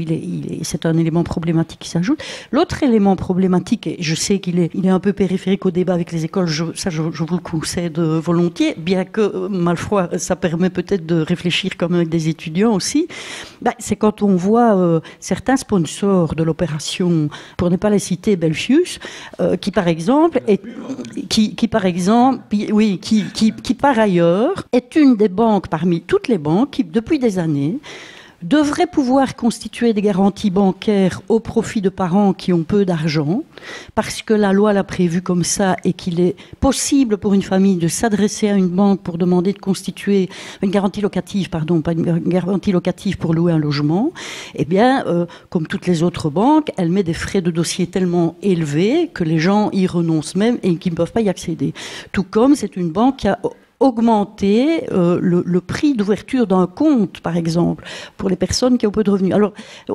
c'est un élément problématique qui s'ajoute. L'autre élément problématique, et je sais qu'il est un peu périphérique au débat avec les écoles, je vous le concède volontiers, bien que, malfois, ça permet peut-être de réfléchir comme avec des étudiants aussi, c'est quand on voit certains sponsors de l'opération, pour ne pas les citer, Belfius, qui par exemple par ailleurs est une des banques parmi toutes les banques qui, depuis des années, devrait pouvoir constituer des garanties bancaires au profit de parents qui ont peu d'argent, parce que la loi l'a prévu comme ça et qu'il est possible pour une famille de s'adresser à une banque pour demander de constituer une garantie locative, pas une garantie locative pour louer un logement. Eh bien, comme toutes les autres banques, elle met des frais de dossier tellement élevés que les gens y renoncent même et qu'ils ne peuvent pas y accéder. Tout comme c'est une banque qui a augmenter le prix d'ouverture d'un compte, par exemple, pour les personnes qui ont peu de revenus. Alors,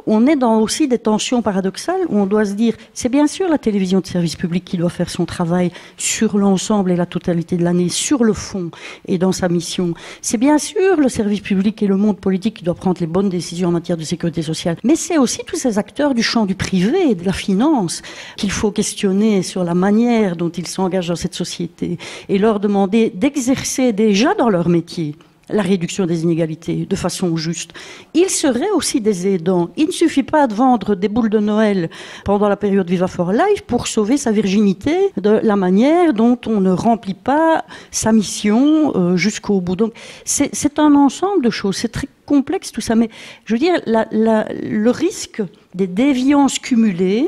on est dans aussi des tensions paradoxales où on doit se dire, c'est bien sûr la télévision de service public qui doit faire son travail sur l'ensemble et la totalité de l'année, sur le fond et dans sa mission. C'est bien sûr le service public et le monde politique qui doit prendre les bonnes décisions en matière de sécurité sociale. Mais c'est aussi tous ces acteurs du champ du privé et de la finance qu'il faut questionner sur la manière dont ils s'engagent dans cette société et leur demander d'exercer déjà dans leur métier la réduction des inégalités de façon juste. Ils seraient aussi des aidants. Il ne suffit pas de vendre des boules de Noël pendant la période Viva for Life pour sauver sa virginité de la manière dont on ne remplit pas sa mission jusqu'au bout. Donc c'est un ensemble de choses. C'est très complexe tout ça. Mais je veux dire, le risque des déviances cumulées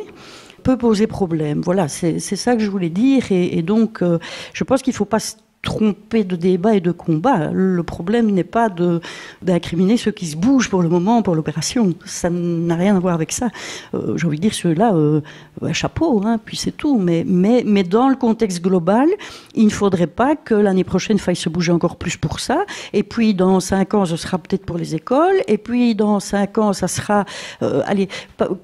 peut poser problème. Voilà, c'est ça que je voulais dire. Et donc, je pense qu'il ne faut pas se tromper de débat et de combat. Le problème n'est pas d'incriminer ceux qui se bougent pour le moment, pour l'opération. Ça n'a rien à voir avec ça. J'ai envie de dire, ceux-là, chapeau, hein, puis c'est tout. Mais dans le contexte global, il ne faudrait pas que l'année prochaine faille se bouger encore plus pour ça. Et puis, dans 5 ans, ce sera peut-être pour les écoles. Et puis, dans 5 ans, ça sera... allez,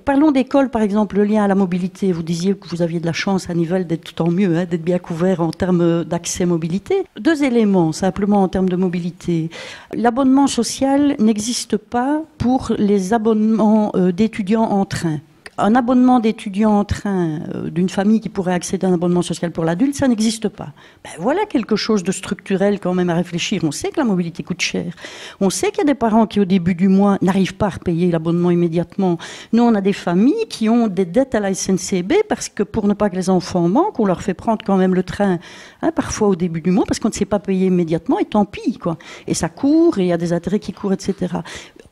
parlons d'école, par exemple, le lien à la mobilité. Vous disiez que vous aviez de la chance à Nivelles d'être tant mieux, hein, d'être bien couvert en termes d'accès mobilité. 2 éléments, simplement, en termes de mobilité. L'abonnement social n'existe pas pour les abonnements d'étudiants en train. Un abonnement d'étudiant en train d'une famille qui pourrait accéder à un abonnement social pour l'adulte, ça n'existe pas. Ben voilà quelque chose de structurel quand même à réfléchir. On sait que la mobilité coûte cher. On sait qu'il y a des parents qui, au début du mois, n'arrivent pas à repayer l'abonnement immédiatement. Nous, on a des familles qui ont des dettes à la SNCB parce que pour ne pas que les enfants manquent, on leur fait prendre quand même le train, hein, parfois au début du mois, parce qu'on ne sait pas payer immédiatement, et tant pis, quoi. Et ça court, et il y a des intérêts qui courent, etc.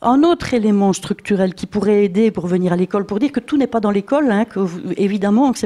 Un autre élément structurel qui pourrait aider pour venir à l'école, pour dire que tout n'est pas dans l'école, hein, évidemment, que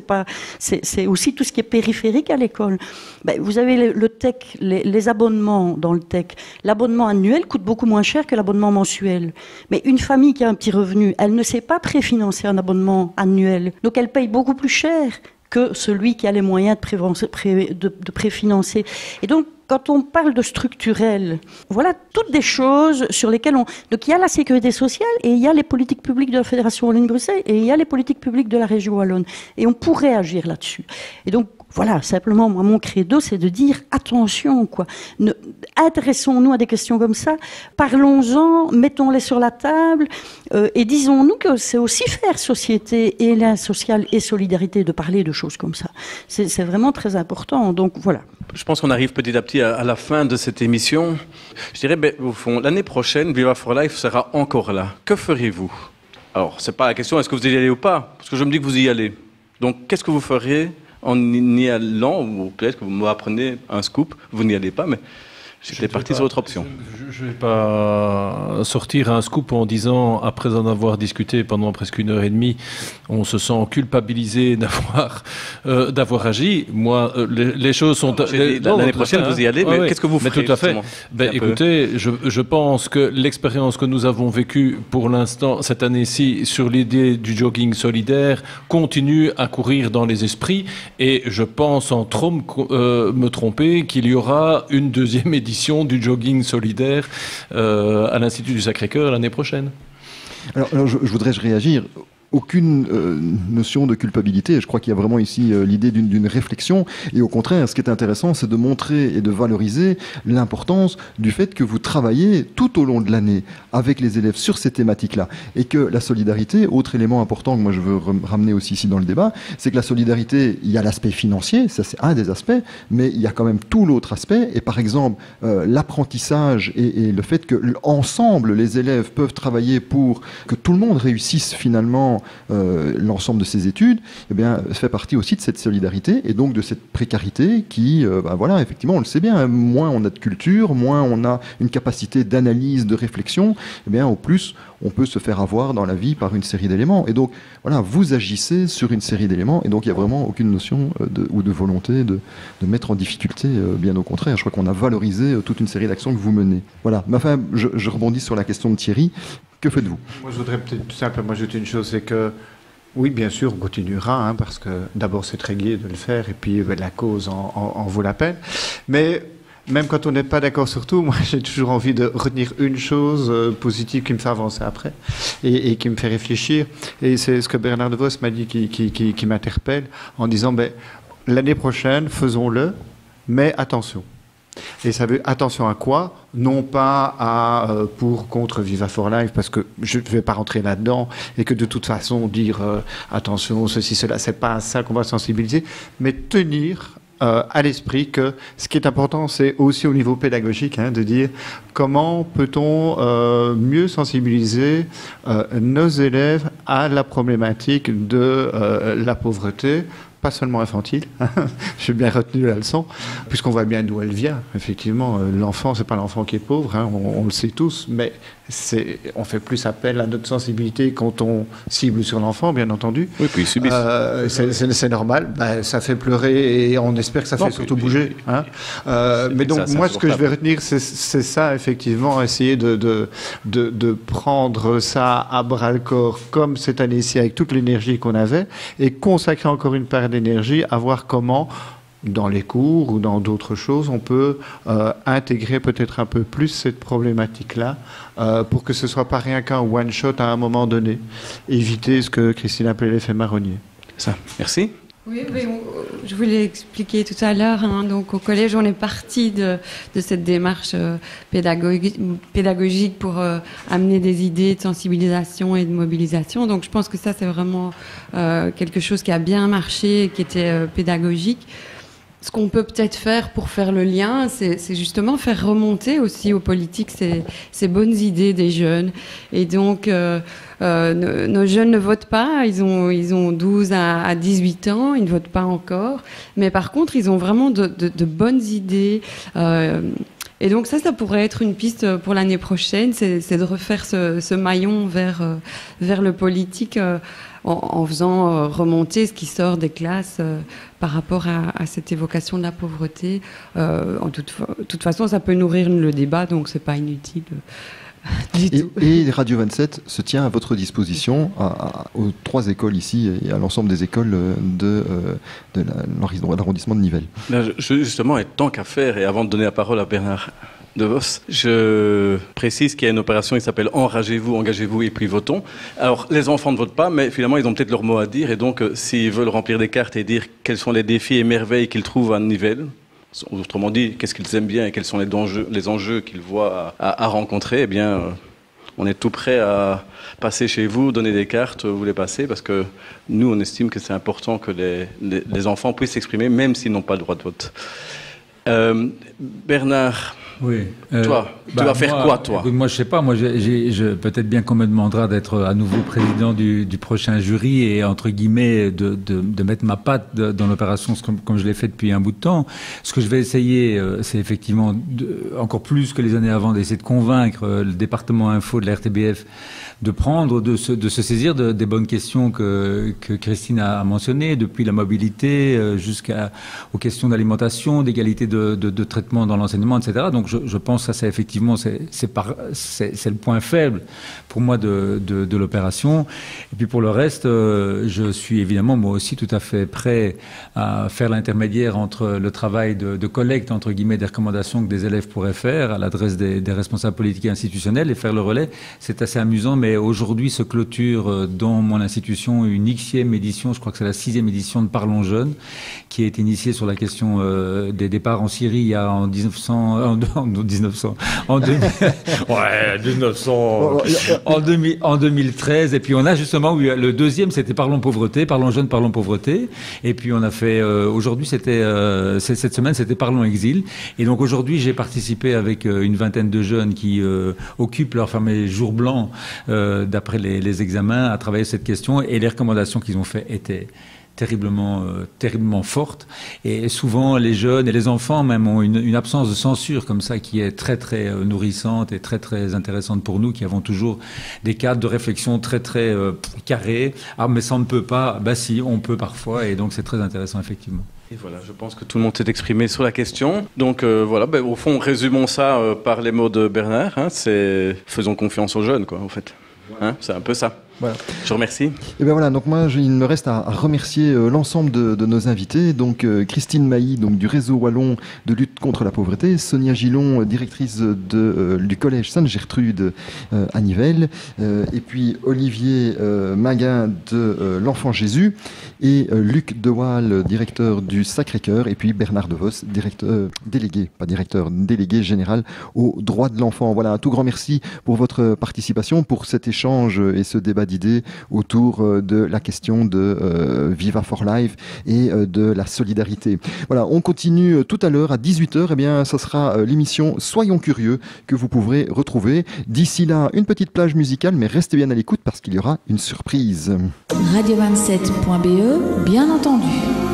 c'est aussi tout ce qui est périphérique à l'école. Ben, vous avez le TEC, les abonnements dans le TEC. L'abonnement annuel coûte beaucoup moins cher que l'abonnement mensuel. Mais une famille qui a un petit revenu, elle ne sait pas préfinancer un abonnement annuel. Donc elle paye beaucoup plus cher que celui qui a les moyens de préfinancer. Et donc, quand on parle de structurel, voilà toutes des choses sur lesquelles on... Donc il y a la sécurité sociale et il y a les politiques publiques de la Fédération Wallonie-Bruxelles et il y a les politiques publiques de la région Wallonne. Et on pourrait agir là-dessus. Et donc, voilà, simplement, moi, mon credo, c'est de dire attention, quoi. Intéressons-nous à des questions comme ça, parlons-en, mettons-les sur la table, et disons-nous que c'est aussi faire société et lien social et solidarité de parler de choses comme ça. C'est vraiment très important, donc voilà. Je pense qu'on arrive petit à petit à la fin de cette émission. Je dirais, ben, au fond, l'année prochaine, Viva for Life sera encore là. Que ferez-vous? Alors, c'est pas la question, est-ce que vous y allez ou pas? Parce que je me dis que vous y allez. Donc, qu'est-ce que vous ferez en y allant, ou peut-être que vous m'apprenez un scoop, vous n'y allez pas, mais j'étais parti sur votre option. Je ne vais pas sortir un scoop en disant, après en avoir discuté pendant presque 1h30, on se sent culpabilisé d'avoir agi. Moi, les choses sont... L'année prochaine, vous y allez, mais qu'est-ce que vous ferez? Tout à fait. Écoutez, je pense que l'expérience que nous avons vécue pour l'instant, cette année-ci, sur l'idée du jogging solidaire, continue à courir dans les esprits, et je pense sans trop me tromper qu'il y aura une deuxième édition du jogging solidaire à l'Institut du Sacré-Cœur l'année prochaine. Alors je voudrais réagir. Aucune notion de culpabilité. Je crois qu'il y a vraiment ici l'idée d'une réflexion. Et au contraire, ce qui est intéressant, c'est de montrer et de valoriser l'importance du fait que vous travaillez tout au long de l'année avec les élèves sur ces thématiques-là. Et que la solidarité, autre élément important que moi je veux ramener aussi ici dans le débat, c'est que la solidarité, il y a l'aspect financier, ça c'est un des aspects, mais il y a quand même tout l'autre aspect. Et par exemple, l'apprentissage et le fait que ensemble les élèves peuvent travailler pour que tout le monde réussisse finalement l'ensemble de ces études, eh bien, fait partie aussi de cette solidarité et donc de cette précarité qui, voilà, effectivement, on le sait bien, moins on a de culture, moins on a une capacité d'analyse, de réflexion, eh bien, au plus on peut se faire avoir dans la vie par une série d'éléments. Et donc, voilà, vous agissez sur une série d'éléments et donc il n'y a vraiment aucune notion ou de volonté de mettre en difficulté, bien au contraire. Je crois qu'on a valorisé toute une série d'actions que vous menez. Voilà, mais enfin, je rebondis sur la question de Thierry. Que faites-vous? Moi, je voudrais peut-être tout simplement ajouter une chose, c'est que, oui, bien sûr, on continuera, hein, parce que d'abord, c'est très gai de le faire, et puis la cause en vaut la peine. Mais même quand on n'est pas d'accord sur tout, moi j'ai toujours envie de retenir une chose positive qui me fait avancer après et qui me fait réfléchir. Et c'est ce que Bernard De Vos m'a dit qui m'interpelle en disant l'année prochaine, faisons-le, mais attention. Et ça veut attention à quoi? Non pas à pour contre Viva for Life, parce que je ne vais pas rentrer là-dedans et que de toute façon dire attention ceci cela, c'est pas à ça qu'on va sensibiliser, mais tenir à l'esprit que ce qui est important, c'est aussi au niveau pédagogique, de dire comment peut-on mieux sensibiliser nos élèves à la problématique de la pauvreté, pas seulement infantile. J'ai bien retenu la leçon, puisqu'on voit bien d'où elle vient. Effectivement, l'enfant, c'est pas l'enfant qui est pauvre, on le sait tous, mais on fait plus appel à notre sensibilité quand on cible sur l'enfant, bien entendu. Oui, puis ils subissent. C'est normal, ça fait pleurer et on espère que ça fait surtout bouger. Mais donc, moi, ce que je vais retenir, c'est ça, effectivement, essayer de prendre ça à bras-le-corps, comme cette année-ci, avec toute l'énergie qu'on avait, et consacrer encore une part d'énergie à voir comment, dans les cours ou dans d'autres choses, on peut intégrer peut-être un peu plus cette problématique-là pour que ce ne soit pas rien qu'un one-shot à un moment donné. Éviter ce que Christine appelait l'effet marronnier. Ça, merci. Oui, je voulais expliquer tout à l'heure. Donc, au collège, on est parti de cette démarche pédagogique pour amener des idées de sensibilisation et de mobilisation. Donc, je pense que ça, c'est vraiment quelque chose qui a bien marché et qui était pédagogique. Ce qu'on peut peut-être faire pour faire le lien, c'est justement faire remonter aussi aux politiques ces bonnes idées des jeunes. Et donc, nos jeunes ne votent pas, ils ont 12 à 18 ans, ils ne votent pas encore. Mais par contre, ils ont vraiment de bonnes idées. Et donc ça pourrait être une piste pour l'année prochaine, c'est de refaire ce maillon vers le politique en faisant remonter ce qui sort des classes par rapport à cette évocation de la pauvreté. En toute façon, ça peut nourrir le débat, donc c'est pas inutile. Et Radio 27 se tient à votre disposition aux 3 écoles ici et à l'ensemble des écoles de l'arrondissement de Nivelles. Justement, et tant qu'à faire, et avant de donner la parole à Bernard De Vos, je précise qu'il y a une opération qui s'appelle Enragez-vous, engagez-vous et puis votons. Alors, les enfants ne votent pas, mais finalement, ils ont peut-être leur mot à dire. Et donc, s'ils veulent remplir des cartes et dire quels sont les défis et merveilles qu'ils trouvent à Nivelles, autrement dit, qu'est-ce qu'ils aiment bien et quels sont les enjeux qu'ils voient à rencontrer, eh bien, on est tout prêt à passer chez vous, donner des cartes, vous les passez, parce que nous, on estime que c'est important que les enfants puissent s'exprimer, même s'ils n'ont pas le droit de vote. Bernard, oui. Toi, tu vas faire quoi, toi? Moi, je sais pas. Moi, peut-être bien qu'on me demandera d'être à nouveau président du prochain jury et, entre guillemets, de mettre ma patte dans l'opération comme je l'ai fait depuis un bout de temps. Ce que je vais essayer, c'est effectivement, encore plus que les années avant, d'essayer de convaincre le département info de la RTBF de se saisir des bonnes questions que Christine a mentionnées, depuis la mobilité jusqu'aux questions d'alimentation, d'égalité de traitement dans l'enseignement, etc. Donc je pense que ça, effectivement, c'est le point faible pour moi de l'opération. Et puis pour le reste, je suis évidemment moi aussi tout à fait prêt à faire l'intermédiaire entre le travail de collecte, entre guillemets, des recommandations que des élèves pourraient faire à l'adresse des responsables politiques et institutionnels et faire le relais. C'est assez amusant, mais aujourd'hui se clôture dans mon institution une Xème édition, je crois que c'est la 6e édition de Parlons Jeunes, qui a été initiée sur la question des départs en Syrie il y a en 2013. Et puis on a justement eu le 2e, c'était Parlons Pauvreté, Parlons Jeunes, Parlons Pauvreté. Et puis on a fait, aujourd'hui c'était, cette semaine c'était Parlons Exil. Et donc aujourd'hui j'ai participé avec une vingtaine de jeunes qui occupent leur fameux jour blanc d'après les examens à travailler cette question, et les recommandations qu'ils ont fait étaient terriblement fortes. Et souvent les jeunes et les enfants même ont une absence de censure comme ça qui est très nourrissante et très intéressante pour nous qui avons toujours des cadres de réflexion très carrés. Ah mais ça on ne peut pas, bah si on peut parfois, et donc c'est très intéressant effectivement. Et voilà, je pense que tout le monde s'est exprimé sur la question. Donc voilà, au fond, résumons ça par les mots de Bernard. C'est faisons confiance aux jeunes, quoi, en fait. C'est un peu ça. Voilà. Je vous remercie. Et bien voilà, donc moi, il me reste à remercier l'ensemble de nos invités. Donc Christine Mailly, donc du réseau wallon de lutte contre la pauvreté, Sonia Gillon, directrice du collège Sainte-Gertrude à Nivelles, et puis Olivier Maguin de l'Enfant Jésus, et Luc Dewaal, directeur du Sacré-Cœur, et puis Bernard Devos, délégué général aux droits de l'enfant. Voilà, un tout grand merci pour votre participation, pour cet échange et ce débat d'idées autour de la question de Viva for Life et de la solidarité. Voilà, on continue tout à l'heure à 18h. Eh bien, ça sera l'émission Soyons curieux que vous pourrez retrouver. D'ici là, une petite plage musicale, mais restez bien à l'écoute parce qu'il y aura une surprise. Radio27.be, bien entendu.